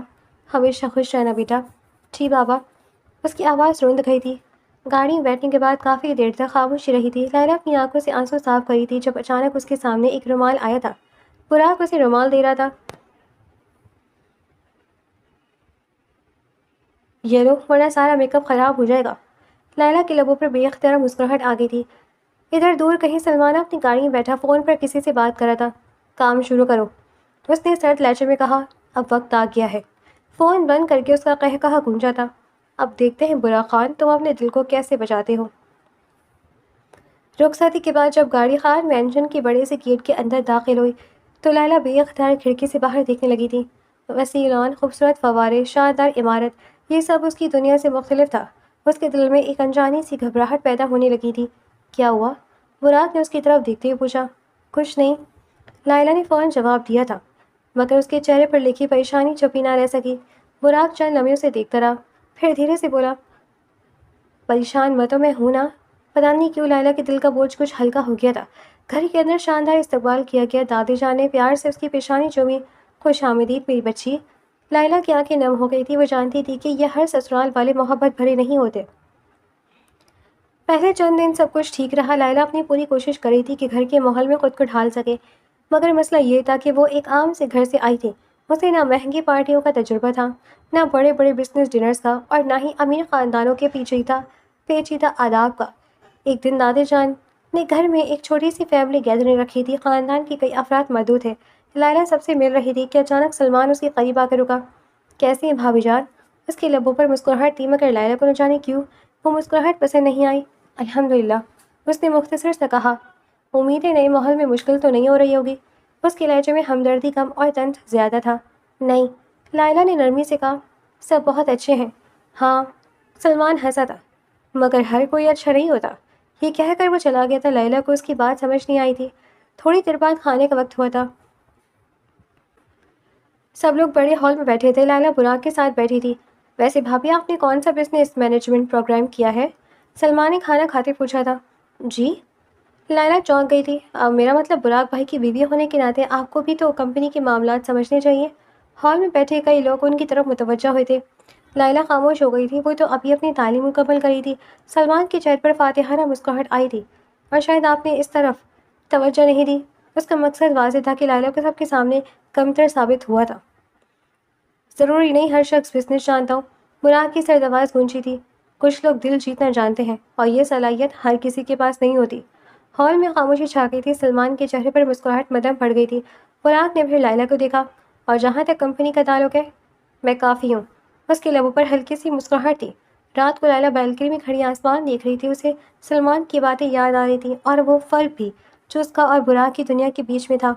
ہمیشہ خوش رہنا بیٹا۔ جی بابا۔ اس کی آواز روند گئی تھی۔ گاڑی میں بیٹھنے کے بعد کافی دیر تک خاموشی رہی تھی۔ لائلہ اپنی آنکھوں سے آنسو صاف کر رہی تھی جب اچانک اس کے سامنے ایک رومال آیا تھا۔ براق اسے رومال دے رہا تھا۔ یہ لو ورنہ سارا میک اپ خراب ہو جائے گا۔ لائلہ کے لبوں پر بے اختیار مسکراہٹ آ گئی تھی۔ ادھر دور کہیں سلمان اپنی گاڑی میں بیٹھا فون پر کسی سے بات کر رہا تھا۔ کام شروع کرو، اس نے سرد لہجے میں کہا۔ اب وقت آ گیا ہے۔ فون بند کر کے اس کا قہقہا گونجا تھا۔ اب دیکھتے ہیں برا خان تم اپنے دل کو کیسے بچاتے ہو۔ رخصتی کے بعد جب گاڑی خان مینشن کے بڑے سے گیٹ کے اندر داخل ہوئی تو لائلہ بے اختیار کھڑکی سے باہر دیکھنے لگی تھی۔ وسیع لان، خوبصورت فوارے، شاندار عمارت، یہ سب اس کی دنیا سے مختلف تھا۔ اس کے دل میں ایک انجانی سی گھبراہٹ پیدا ہونے لگی تھی۔ کیا ہوا؟ براق نے اس کی طرف دیکھتے ہوئے پوچھا۔ کچھ نہیں، لائلہ نے فوراً جواب دیا تھا، مگر اس کے چہرے پر لکھی پریشانی چھپی نہ رہ سکی۔ براق چند لمحوں سے دیکھتا رہا، پھر دھیرے سے بولا، پریشان مت ہو، میں ہوں نا۔ پتہ نہیں کیوں لائلہ کے دل کا بوجھ کچھ ہلکا ہو گیا تھا۔ گھر کے اندر شاندار استقبال کیا گیا۔ دادی جان نے پیار سے اس کی پیشانی چومی۔ خوش آمدید میری بچی۔ لائلہ کی آنکھیں نم ہو گئی تھی۔ وہ جانتی تھی کہ یہ ہر سسرال والے محبت بھرے نہیں ہوتے۔ پہلے چند دن سب کچھ ٹھیک رہا۔ لائلہ اپنی پوری کوشش کر رہی تھی کہ گھر کے ماحول میں خود کو ڈھال سکے، مگر مسئلہ یہ تھا کہ وہ ایک عام سے گھر سے آئی تھی۔ اسے نہ مہنگی پارٹیوں کا تجربہ تھا، نہ بڑے بڑے بزنس ڈنرز کا، اور نہ ہی امیر خاندانوں کے پیچیدہ آداب کا۔ ایک دن دادی جان نے گھر میں ایک چھوٹی سی فیملی گیدرنگ رکھی تھی۔ خاندان کے کئی افراد موجود تھے۔ لائلہ سب سے مل رہی تھی کہ اچانک سلمان اس کے قریب آ کر رکا۔ کیسی ہیں بھابھی جان؟ اس کے لبوں پر مسکراہٹ تھی، مگر لائلہ کو نہ جانے کیوں وہ مسکراہٹ پسند نہیں آئی۔ الحمدللہ، اس نے مختصر سے کہا۔ امید ہے نئے ماحول میں مشکل تو نہیں ہو رہی ہوگی؟ اس کے لہجے میں ہمدردی کم اور طنز زیادہ تھا۔ نہیں، لائلہ نے نرمی سے کہا، سب بہت اچھے ہیں۔ ہاں، سلمان ہنسا تھا، مگر ہر کوئی اچھا نہیں ہوتا۔ یہ کہہ کر وہ چلا گیا تھا۔ لائلہ کو اس کی بات سمجھ نہیں آئی تھی۔ تھوڑی دیر بعد کھانے کا وقت ہوا تھا۔ سب لوگ بڑے ہال میں بیٹھے تھے۔ لائلہ براق کے ساتھ بیٹھی تھی۔ ویسے بھابھی آپ نے کون سا بزنس مینجمنٹ پروگرام کیا ہے؟ سلمان نے کھانا کھاتے پوچھا تھا۔ جی؟ لائلہ چونک گئی تھی۔ میرا مطلب براق بھائی کی بیوی ہونے کے ناطے آپ کو بھی تو کمپنی کے معاملات سمجھنے چاہیے۔ ہال میں بیٹھے کئی لوگ ان کی طرف متوجہ ہوئے تھے۔ لائلہ خاموش ہو گئی تھی۔ وہ تو ابھی اپنی تعلیم مکمل کری تھی۔ سلمان کے چہرے پر فاتحانہ مسکراہٹ آئی تھی، اور شاید آپ نے اس طرف توجہ نہیں دی۔ اس کا مقصد واضح تھا کہ لائلہ کو سب کے سامنے کمتر ثابت ہوا تھا۔ ضروری نہیں ہر شخص بزنس جانتا ہو، براق کی سرد آواز گونجی تھی۔ کچھ لوگ دل جیتنا جانتے ہیں، اور یہ صلاحیت ہر کسی کے پاس نہیں ہوتی۔ ہال میں خاموشی چھا گئی تھی۔ سلمان کے چہرے پر مسکراہٹ مدھم پڑ گئی تھی۔ براق نے پھر لائلہ کو دیکھا، اور جہاں تک کمپنی کا تعلق ہے، میں کافی ہوں۔ اس کے لبوں پر ہلکی سی مسکراہٹ تھی۔ رات کو لائلہ بالکنی میں کھڑی آسمان دیکھ رہی تھی۔ اسے سلمان کی باتیں یاد آ رہی تھیں، اور وہ فرق بھی جو اس کا اور براق کی دنیا کے بیچ میں تھا۔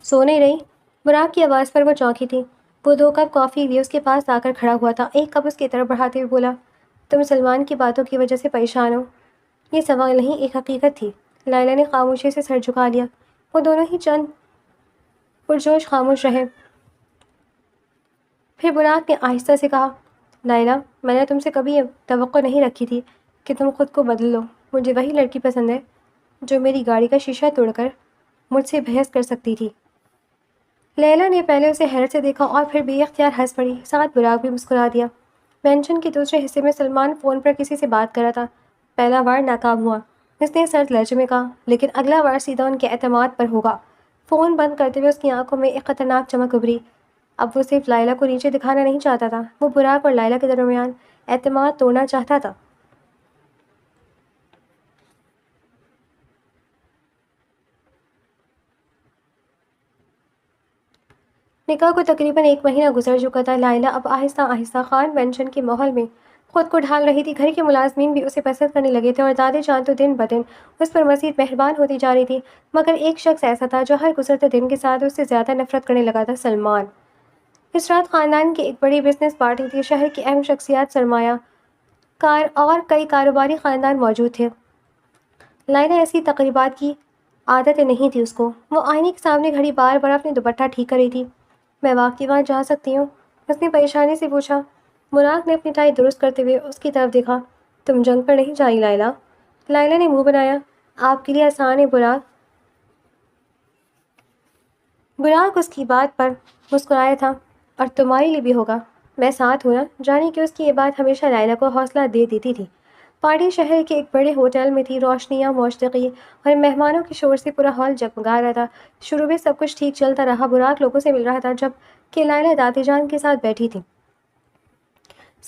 سو نہیں رہی؟ براق کی آواز پر وہ چونکی تھی۔ وہ 2 کپ کافی لیے اس کے پاس آ کر کھڑا ہوا تھا۔ ایک کپ اس کی طرف بڑھاتے ہوئے بولا، تم سلمان کی باتوں کی وجہ سے پریشان ہو؟ یہ سوال نہیں، ایک حقیقت تھی۔ لائلہ نے خاموشی سے سر جھکا لیا۔ وہ دونوں ہی چند پرجوش خاموش رہے۔ پھر براق نے آہستہ سے کہا، لائلہ، میں نے تم سے کبھی یہ توقع نہیں رکھی تھی کہ تم خود کو بدل لو۔ مجھے وہی لڑکی پسند ہے جو میری گاڑی کا شیشہ توڑ کر مجھ سے بحث کر سکتی تھی۔ لیلا نے پہلے اسے حیرت سے دیکھا اور پھر بے اختیار ہنس پڑی۔ ساتھ براق بھی مسکرا دیا۔ مینشن کے دوسرے حصے میں سلمان فون پر کسی سے بات کر رہا تھا۔ پہلا وار ناکام ہوا، اس نے سرد لہجے میں کہا، لیکن اگلا وار سیدھا ان کے اعتماد پر ہوگا۔ فون بند کرتے ہوئے اس کی آنکھوں میں ایک خطرناک چمک ابھری۔ اب وہ صرف لائلہ کو نیچے دکھانا نہیں چاہتا تھا، وہ براق اور لائلہ کے درمیان اعتماد توڑنا چاہتا تھا۔ نکاح کو تقریباً 1 مہینہ گزر چکا تھا۔ لائلہ اب آہستہ آہستہ خان مینشن کے ماحول میں خود کو ڈھال رہی تھی۔ گھر کے ملازمین بھی اسے پسند کرنے لگے تھے، اور دادی جان تو دن بدن اس پر مزید مہربان ہوتی جا رہی تھی۔ مگر ایک شخص ایسا تھا جو ہر گزرتے دن کے ساتھ اس سے زیادہ نفرت کرنے لگا تھا، سلمان۔ اس رات خاندان کی ایک بڑی بزنس پارٹی تھی۔ شہر کی اہم شخصیات، سرمایہ کار اور کئی کاروباری خاندان موجود تھے۔ لائلہ ایسی تقریبات کی عادت نہیں تھی اس کو۔ وہ آئینے کے سامنے کھڑی بار بار اپنے دوپٹہ ٹھیک کر رہی تھی۔ میں واقعی وہاں جا سکتی ہوں؟ اس نے پریشانی سے پوچھا۔ براق نے اپنی ٹائی درست کرتے ہوئے اس کی طرف دیکھا۔ تم جنگ پر نہیں جائی لائلہ؟ لائلہ نے منہ بنایا۔ آپ کے لیے آسان ہے براق۔ براق اس کی بات پر مسکرایا تھا، اور تمہارے لیے بھی ہوگا، میں ساتھ ہوں نا؟ جانے کہ اس کی یہ بات ہمیشہ لائلہ کو حوصلہ دے دیتی تھی۔ پارٹی شہر کے ایک بڑے ہوٹل میں تھی۔ روشنیاں، موسیقی اور مہمانوں کے شور سے پورا ہال جگمگا رہا تھا۔ شروع میں سب کچھ ٹھیک چلتا رہا۔ براق لوگوں سے مل رہا تھا، جب کہ لائلہ دادی جان کے ساتھ بیٹھی تھی۔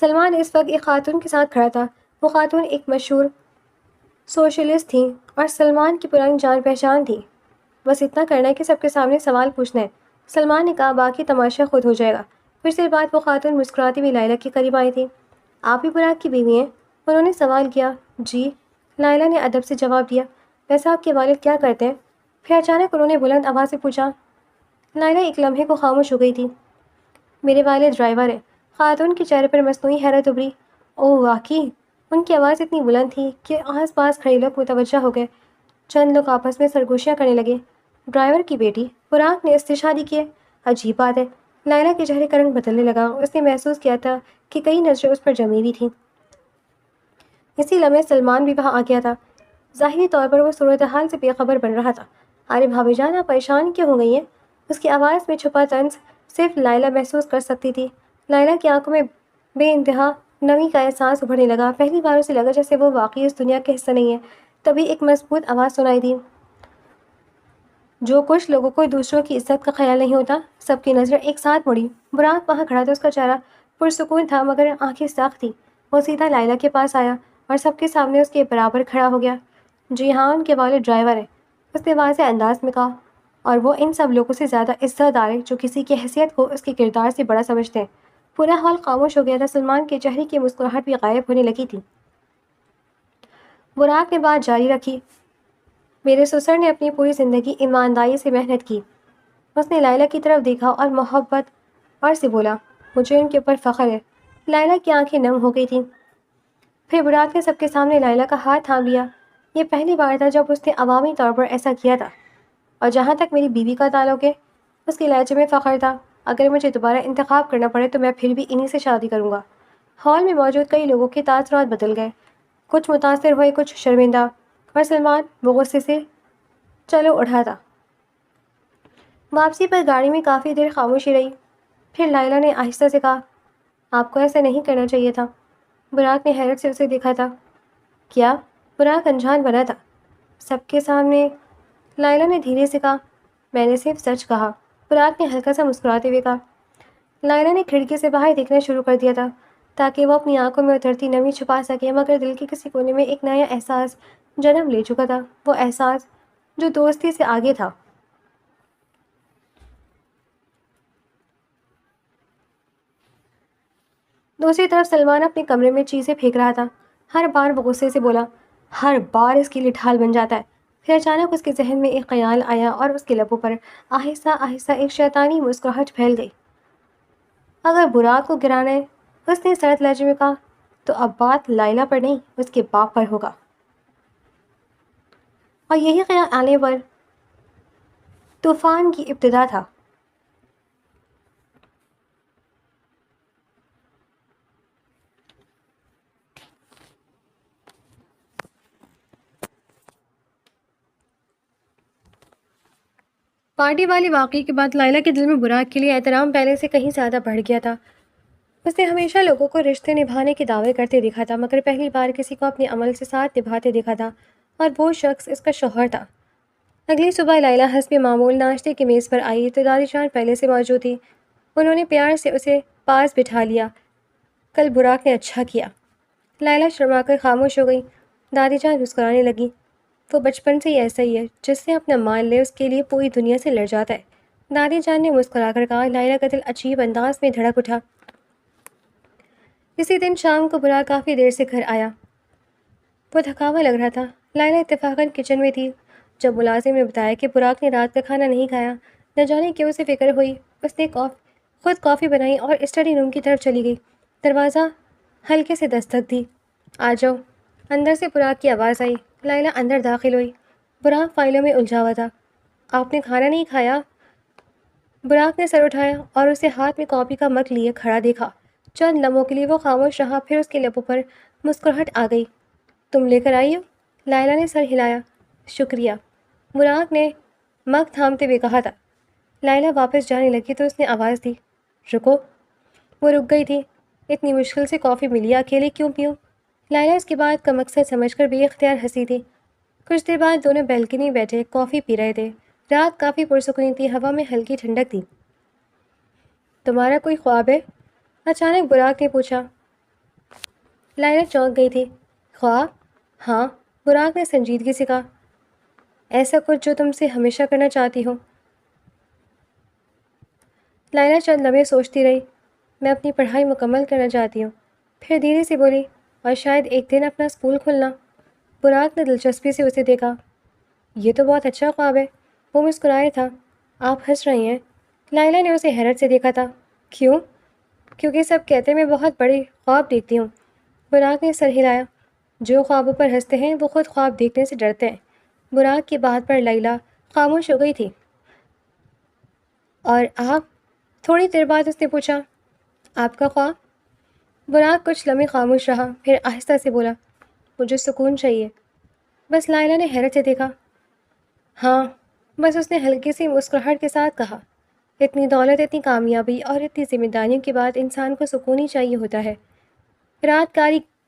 سلمان اس وقت ایک خاتون کے ساتھ کھڑا تھا۔ وہ خاتون ایک مشہور سوشلسٹ تھیں اور سلمان کی پرانی جان پہچان تھی۔ بس اتنا کرنا ہے کہ سب کے سامنے سوال پوچھنا ہے، سلمان نے کہا، باقی تماشا خود ہو جائے گا۔ کچھ دیر بعد وہ خاتون مسکراتی ہوئی لائلہ کے قریب آئی تھی۔ آپ بھی براق کی بیوی ہیں؟ انہوں نے سوال کیا۔ جی، لائلہ نے ادب سے جواب دیا۔ ویسے آپ کے والد کیا کرتے ہیں؟ پھر اچانک انہوں نے بلند آواز سے پوچھا۔ لائلہ ایک لمحے کو خاموش ہو گئی تھی۔ میرے والد ڈرائیور ہیں۔ خاتون کے چہرے پر مصنوعی حیرت ابھری۔ اوہ واقعی؟ ان کی آواز اتنی بلند تھی کہ آس پاس کھڑے لوگ متوجہ ہو گئے۔ چند لوگ آپس میں سرگوشیاں کرنے لگے۔ ڈرائیور کی بیٹی براق نے استشادی کی ہے؟ عجیب بات ہے۔ لائلہ کے چہرے کا رنگ بدلنے لگا۔ اس نے محسوس کیا تھا کہ کئی نظریں اس پر جمی ہوئی تھیں۔ اسی لمحے سلمان بھی وہاں آ گیا تھا۔ ظاہری طور پر وہ صورتحال سے بے خبر بن رہا تھا۔ ارے بھابھی جان، آپ پریشان کیوں ہو گئی ہیں؟ اس کی آواز میں چھپا طنز صرف لائلہ محسوس کر سکتی تھی۔ لائلہ کی آنکھوں میں بے انتہا نمی کا احساس ابھرنے لگا۔ پہلی بار اسے لگا جیسے وہ واقعی اس دنیا کا حصہ نہیں ہے۔ تبھی ایک مضبوط آواز سنائی دی۔ جو کچھ لوگوں کو دوسروں کی عزت کا خیال نہیں ہوتا۔ سب کی نظریں ایک ساتھ مڑی۔ براق وہاں کھڑا تھا۔ اس کا چہرہ پرسکون تھا مگر آنکھیں سخت تھیں۔ وہ سیدھا لائلہ کے پاس آیا اور سب کے سامنے اس کے برابر کھڑا ہو گیا۔ جی ہاں، ان کے والد ڈرائیور ہیں، اس نے واضح انداز میں کہا، اور وہ ان سب لوگوں سے زیادہ عزت دار ہے جو کسی کی حیثیت کو اس کے کردار سے بڑا سمجھتے ہیں۔ پورا ہال خاموش ہو گیا تھا۔ سلمان کے چہرے کی مسکراہٹ بھی غائب ہونے لگی تھی۔ براق نے بات جاری رکھی۔ میرے سسر نے اپنی پوری زندگی ایمانداری سے محنت کی۔ اس نے لائلہ کی طرف دیکھا اور محبت اور سے بولا، مجھے ان کے اوپر فخر ہے۔ لائلہ کی آنکھیں نم ہو گئی تھیں۔ پھر براق نے سب کے سامنے لائلہ کا ہاتھ تھام لیا۔ یہ پہلی بار تھا جب اس نے عوامی طور پر ایسا کیا تھا۔ اور جہاں تک میری بیوی کا تعلق ہے، اس کے لہجے میں فخر تھا، اگر مجھے دوبارہ انتخاب کرنا پڑے تو میں پھر بھی انہی سے شادی کروں گا۔ ہال میں موجود کئی لوگوں کے تاثرات بدل گئے۔ کچھ متاثر ہوئے، کچھ شرمندہ، اور سلمان وہ غصے سے چلو اٹھا تھا۔ واپسی پر گاڑی میں کافی دیر خاموشی رہی۔ پھر لائلہ نے آہستہ سے کہا، آپ کو ایسا نہیں کرنا چاہیے تھا۔ براق نے حیرت سے اسے دیکھا تھا۔ کیا؟ براق انجان بنا تھا۔ سب کے سامنے؟ لائلہ نے دھیرے سے کہا، میں نے صرف سچ کہا۔ براق نے ہلکا سا مسکراتے ہوئے کہا۔ لائلہ نے کھڑکی سے باہر دیکھنا شروع کر دیا تھا تاکہ وہ اپنی آنکھوں میں اترتی نمی چھپا سکے، مگر دل کے کسی کونے میں ایک نیا احساس جنم لے چکا تھا، وہ احساس جو دوستی سے آگے تھا۔ دوسری طرف سلمان اپنے کمرے میں چیزیں پھینک رہا تھا۔ ہر بار وہ غصے سے بولا، ہر بار اس کے لیے ڈھال بن جاتا ہے۔ پھر اچانک اس کے ذہن میں ایک خیال آیا اور اس کے لبوں پر آہستہ آہستہ ایک شیطانی مسکراہٹ پھیل گئی۔ اگر براق کو گرانا ہے، اس نے سرد لہجے میں کہا، تو اب بات لائلہ پر نہیں، اس کے باپ پر ہوگا۔ اور یہی خیال آنے پر طوفان کی ابتدا تھا۔ پارٹی والی واقعے کے بعد لائلہ کے دل میں براق کے لیے احترام پہلے سے کہیں زیادہ بڑھ گیا تھا۔ اس نے ہمیشہ لوگوں کو رشتے نبھانے کے دعوے کرتے دیکھا تھا، مگر پہلی بار کسی کو اپنے عمل سے ساتھ نبھاتے دیکھا تھا، اور وہ شخص اس کا شوہر تھا۔ اگلی صبح لائلہ حسب معمول ناشتے کی میز پر آئی تو دادی جان پہلے سے موجود تھی۔ انہوں نے پیار سے اسے پاس بٹھا لیا۔ کل براق نے اچھا کیا۔ لائلہ شرما کر خاموش ہو گئی۔ دادی جان مسکرانے لگی۔ وہ بچپن سے ہی ایسا ہی ہے، جس سے اپنا مان لے اس کے لیے پوری دنیا سے لڑ جاتا ہے۔ دادی جان نے مسکرا کر کہا۔ لائلہ کا دل عجیب انداز میں دھڑک اٹھا۔ اسی دن شام کو براق کافی دیر سے گھر آیا۔ وہ تھکا ہوا لگ رہا تھا۔ لائلہ اتفاقاً کچن میں تھی جب ملازم نے بتایا کہ براق نے رات کا کھانا نہیں کھایا۔ نہ جانے کیوں اسے فکر ہوئی۔ اس نے خود کافی بنائی اور اسٹڈی روم کی طرف چلی گئی۔ دروازہ ہلکے سے دستک دی۔ آ جاؤ۔ اندر سے براق کی آواز آئی۔ لائلہ اندر داخل ہوئی۔ براق فائلوں میں الجھا ہوا تھا۔ آپ نے کھانا نہیں کھایا؟ براق نے سر اٹھایا اور اسے ہاتھ میں کاپی کا مگ لیے کھڑا دیکھا۔ چند لمحوں کے لیے وہ خاموش رہا، پھر اس کے لبوں پر مسکراہٹ آ گئی۔ تم لے کر آئی ہو؟ لائلہ نے سر ہلایا۔ شکریہ، براق نے مگ تھامتے ہوئے کہا تھا۔ لائلہ واپس جانے لگی تو اس نے آواز دی، رکو۔ وہ رک گئی تھی۔ اتنی مشکل سے کافی ملی، اکیلے کیوں پیوں؟ لائلہ اس کی بات کا مقصد سمجھ کر بے اختیار ہنسی تھی۔ کچھ دیر بعد دونوں بیلکنی بیٹھے کافی پی رہے تھے۔ رات کافی پرسکون تھی، ہوا میں ہلکی ٹھنڈک تھی۔ تمہارا کوئی خواب ہے؟ اچانک براق نے پوچھا۔ لائلہ چونک گئی تھی۔ خواب؟ ہاں، براق نے سنجیدگی سے کہا، ایسا کچھ جو تم سے ہمیشہ کرنا چاہتی ہو؟ لائلہ چند لمحے سوچتی رہی۔ میں اپنی پڑھائی مکمل کرنا چاہتی ہوں۔ پھر دھیرے سے بولی، اور شاید ایک دن اپنا اسکول کھولنا۔ براق نے دلچسپی سے اسے دیکھا۔ یہ تو بہت اچھا خواب ہے۔ وہ مسکرائے تھا۔ آپ ہنس رہی ہیں؟ لائلہ نے اسے حیرت سے دیکھا تھا۔ کیوں؟ کیونکہ سب کہتے ہیں میں بہت بڑے خواب دیکھتی ہوں۔ براق نے سر ہلایا۔ جو خوابوں پر ہنستے ہیں وہ خود خواب دیکھنے سے ڈرتے ہیں۔ براق کی بات پر لائلہ خاموش ہو گئی تھی۔ اور آپ؟ تھوڑی دیر بعد اس نے پوچھا، آپ کا خواب؟ براق کچھ لمحے خاموش رہا، پھر آہستہ سے بولا، مجھے سکون چاہیے۔ بس؟ لائلہ نے حیرت سے دیکھا۔ ہاں، بس، اس نے ہلکی سی مسکراہٹ کے ساتھ کہا۔ اتنی دولت، اتنی کامیابی اور اتنی ذمہ داریوں کے بعد انسان کو سکون ہی چاہیے ہوتا ہے۔ رات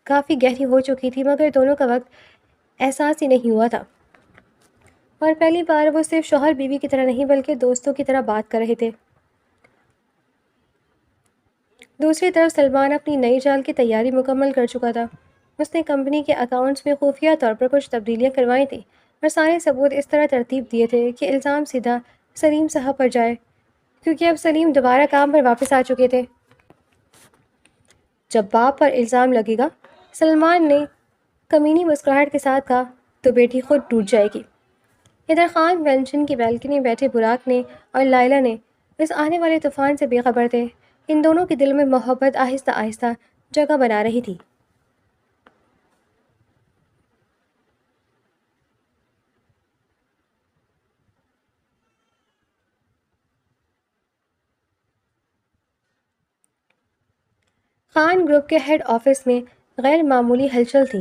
کافی گہری ہو چکی تھی مگر دونوں کا وقت احساس ہی نہیں ہوا تھا، اور پہلی بار وہ صرف شوہر بیوی کی طرح نہیں بلکہ دوستوں کی طرح بات کر رہے تھے۔ دوسری طرف سلمان اپنی نئی چال کی تیاری مکمل کر چکا تھا۔ اس نے کمپنی کے اکاؤنٹس میں خفیہ طور پر کچھ تبدیلیاں کروائی تھیں اور سارے ثبوت اس طرح ترتیب دیے تھے کہ الزام سیدھا سلیم صاحب پر جائے، کیونکہ اب سلیم دوبارہ کام پر واپس آ چکے تھے۔ جب باپ پر الزام لگے گا، سلمان نے کمینی مسکراہٹ کے ساتھ کہا، تو بیٹی خود ٹوٹ جائے گی۔ ادھر خان مینشن کی بالکنی میں بیٹھے براق نے اور لائلہ نے اس آنے والے طوفان سے بے خبر تھے۔ ان دونوں کے دل میں محبت آہستہ آہستہ جگہ بنا رہی تھی۔ خان گروپ کے ہیڈ آفس میں غیر معمولی ہلچل تھی۔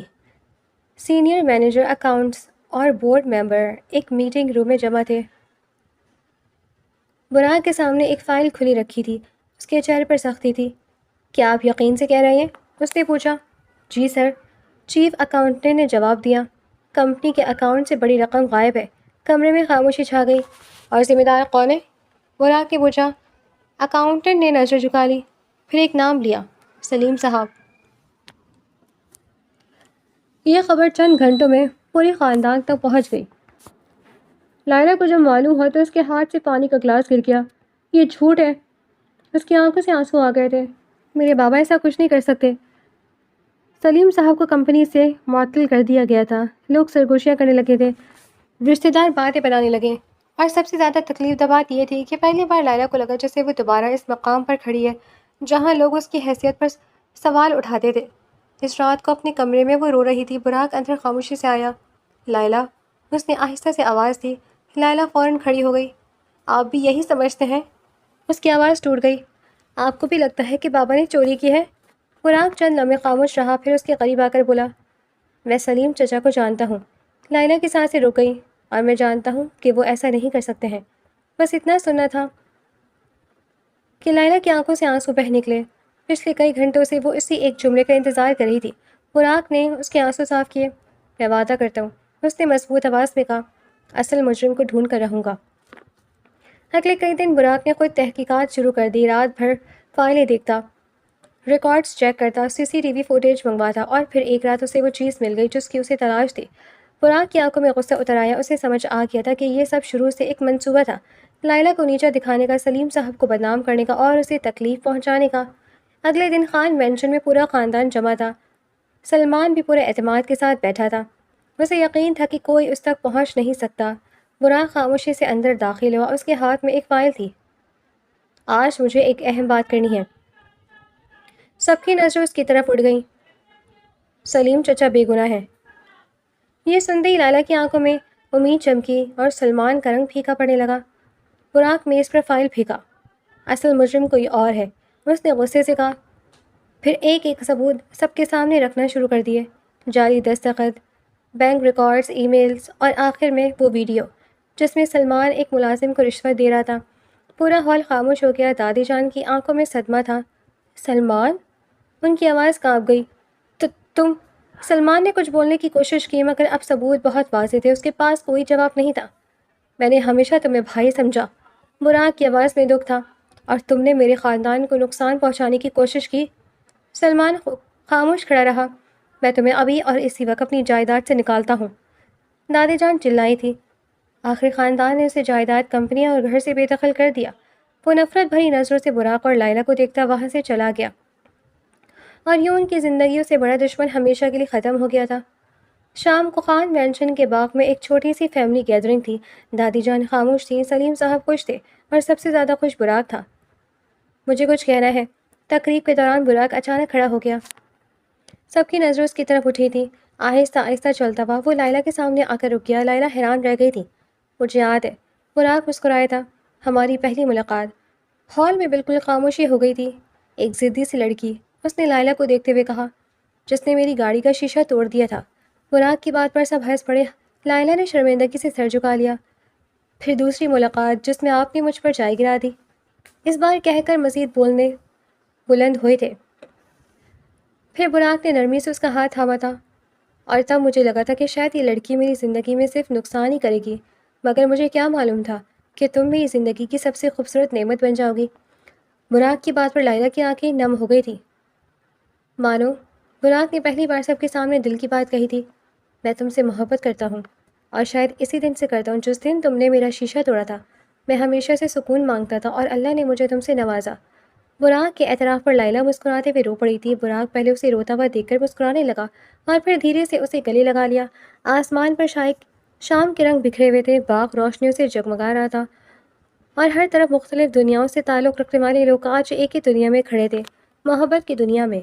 سینئر مینیجر اکاؤنٹس اور بورڈ ممبر ایک میٹنگ روم میں جمع تھے۔ براق کے سامنے ایک فائل کھلی رکھی تھی۔ اس کے چہرے پر سختی تھی۔ کیا آپ یقین سے کہہ رہے ہیں؟ اس نے پوچھا۔ جی سر، چیف اکاؤنٹنٹ نے جواب دیا۔ کمپنی کے اکاؤنٹ سے بڑی رقم غائب ہے۔ کمرے میں خاموشی چھا گئی۔ اور ذمہ دار کون ہے؟ براق نے پوچھا۔ اکاؤنٹنٹ نے نظر جھکا لی، پھر ایک نام لیا، سلیم صاحب۔ یہ خبر چند گھنٹوں میں پورے خاندان تک پہنچ گئی۔ لائلہ کو جب معلوم ہوا تو اس کے ہاتھ سے پانی کا گلاس گر گیا۔ یہ جھوٹ ہے۔ اس کی آنکھوں سے آنسو آ گئے تھے۔ میرے بابا ایسا کچھ نہیں کر سکتے۔ سلیم صاحب کو کمپنی سے معطل کر دیا گیا تھا۔ لوگ سرگوشیاں کرنے لگے تھے، رشتہ دار باتیں بنانے لگے، اور سب سے زیادہ تکلیف دہ بات یہ تھی کہ پہلی بار لائلہ کو لگا جیسے وہ دوبارہ اس مقام پر کھڑی ہے جہاں لوگ اس کی حیثیت پر سوال اٹھاتے تھے۔ اس رات کو اپنے کمرے میں وہ رو رہی تھی۔ براق اندر خاموشی سے آیا۔ لائلہ، اس نے آہستہ سے آواز دی۔ لائلہ فوراً کھڑی ہو گئی۔ آپ بھی یہی سمجھتے ہیں؟ اس کی آواز ٹوٹ گئی۔ آپ کو بھی لگتا ہے کہ بابا نے چوری کی ہے؟ براق چند لمحے خاموش رہا، پھر اس کے قریب آ کر بولا، میں سلیم چچا کو جانتا ہوں۔ لائلہ کی سانسیں رک گئیں۔ اور میں جانتا ہوں کہ وہ ایسا نہیں کر سکتے ہیں۔ بس اتنا سننا تھا کہ لائلہ کی آنکھوں سے آنسو بہہ نکلے۔ پچھلے کئی گھنٹوں سے وہ اسی ایک جملے کا انتظار کر رہی تھی۔ براق نے اس کے آنسو صاف کیے۔ میں وعدہ کرتا ہوں، اس نے مضبوط آواز میں کہا، اصل مجرم کو ڈھونڈ کر رہوں گا۔ اگلے کئی دن براق نے خود تحقیقات شروع کر دی۔ رات بھر فائلیں دیکھتا، ریکارڈز چیک کرتا، سی سی ٹی وی فوٹیج منگواتا، اور پھر ایک رات اسے وہ چیز مل گئی جس کی اسے تلاش تھی۔ براق کی آنکھوں میں غصہ اتر آیا۔ اسے سمجھ آ گیا تھا کہ یہ سب شروع سے ایک منصوبہ تھا، لائلہ کو نیچا دکھانے کا، سلیم صاحب کو بدنام کرنے کا اور اسے تکلیف پہنچانے کا۔ اگلے دن خان مینشن میں پورا خاندان جمع تھا۔ سلمان بھی پورے اعتماد کے ساتھ بیٹھا تھا۔ اسے یقین تھا کہ کوئی اس تک پہنچ نہیں سکتا۔ براق خاموشی سے اندر داخل ہوا۔ اس کے ہاتھ میں ایک فائل تھی۔ آج مجھے ایک اہم بات کرنی ہے۔ سب کی نظریں اس کی طرف اٹھ گئیں۔ سلیم چچا بے گناہ ہے۔ یہ سنتے ہی لائلہ کی آنکھوں میں امید چمکی اور سلمان کا رنگ پھیکا پڑنے لگا۔ براق میز پر فائل پھینکا۔ اصل مجرم کوئی اور ہے، اس نے غصے سے کہا۔ پھر ایک ایک ثبوت سب کے سامنے رکھنا شروع کر دیے، جعلی دستخط، بینک ریکارڈز، ای میلز، اور آخر میں وہ ویڈیو جس میں سلمان ایک ملازم کو رشوت دے رہا تھا۔ پورا ہال خاموش ہو گیا۔ دادی جان کی آنکھوں میں صدمہ تھا۔ سلمان؟ ان کی آواز کانپ گئی۔ تم؟ سلمان نے کچھ بولنے کی کوشش کی مگر اب ثبوت بہت واضح تھے۔ اس کے پاس کوئی جواب نہیں تھا۔ میں نے ہمیشہ تمہیں بھائی سمجھا۔ براق کی آواز میں دکھ تھا۔ اور تم نے میرے خاندان کو نقصان پہنچانے کی کوشش کی۔ سلمان خاموش کھڑا رہا۔ میں تمہیں ابھی اور اسی وقت اپنی جائیداد سے نکالتا ہوں، دادی جان چلائی تھی۔ آخر خاندان نے اسے جائیداد، کمپنیاں اور گھر سے بے دخل کر دیا۔ وہ نفرت بھری نظروں سے براق اور لائلہ کو دیکھتا وہاں سے چلا گیا، اور یوں ان کی زندگیوں سے بڑا دشمن ہمیشہ کے لیے ختم ہو گیا تھا۔ شام کو خان مینشن کے باغ میں ایک چھوٹی سی فیملی گیدرنگ تھی۔ دادی جان خاموش تھی، سلیم صاحب خوش تھے، اور سب سے زیادہ خوش براق تھا۔ مجھے کچھ کہنا ہے۔ تقریب کے دوران براق اچانک کھڑا ہو گیا۔ سب کی نظریں اس کی طرف اٹھی تھی۔ آہستہ آہستہ چلتا ہوا وہ لائلہ کے سامنے آ کر رک گیا۔ لائلہ حیران رہ گئی تھی۔ مجھے یاد ہے، براق مسکرایا تھا، ہماری پہلی ملاقات۔ ہال میں بالکل خاموشی ہو گئی تھی۔ ایک ضدی سی لڑکی، اس نے لائلہ کو دیکھتے ہوئے کہا، جس نے میری گاڑی کا شیشہ توڑ دیا تھا۔ براق کی بات پر سب ہنس پڑے۔ لائلہ نے شرمندگی سے سر جھکا لیا۔ پھر دوسری ملاقات جس میں آپ نے مجھ پر چائے گرا دی۔ اس بار کہہ کر مزید بولنے بلند ہوئے تھے۔ پھر براق نے نرمی سے اس کا ہاتھ تھاما تھا، اور تب مجھے لگا تھا کہ شاید یہ لڑکی میری زندگی میں صرف نقصان ہی کرے گی، مگر مجھے کیا معلوم تھا کہ تم میری زندگی کی سب سے خوبصورت نعمت بن جاؤ گی۔ براق کی بات پر لائلہ کی آنکھیں نم ہو گئی تھیں۔ مانو، براق نے پہلی بار سب کے سامنے دل کی بات کہی تھی۔ میں تم سے محبت کرتا ہوں، اور شاید اسی دن سے کرتا ہوں جس دن تم نے میرا شیشہ توڑا تھا۔ میں ہمیشہ سے سکون مانگتا تھا، اور اللہ نے مجھے تم سے نوازا۔ براق کے اعتراف پر لائلہ مسکراتے ہوئے رو پڑی تھی۔ براق پہلے اسے روتا ہوا دیکھ کر مسکرانے لگا، اور پھر دھیرے سے اسے گلے لگا لیا۔ آسمان پر شام کے رنگ بکھرے ہوئے تھے، باغ روشنیوں سے جگمگا رہا تھا، اور ہر طرف مختلف دنیاؤں سے تعلق رکھنے والے لوگ آج ایک ہی دنیا میں کھڑے تھے، محبت کی دنیا میں۔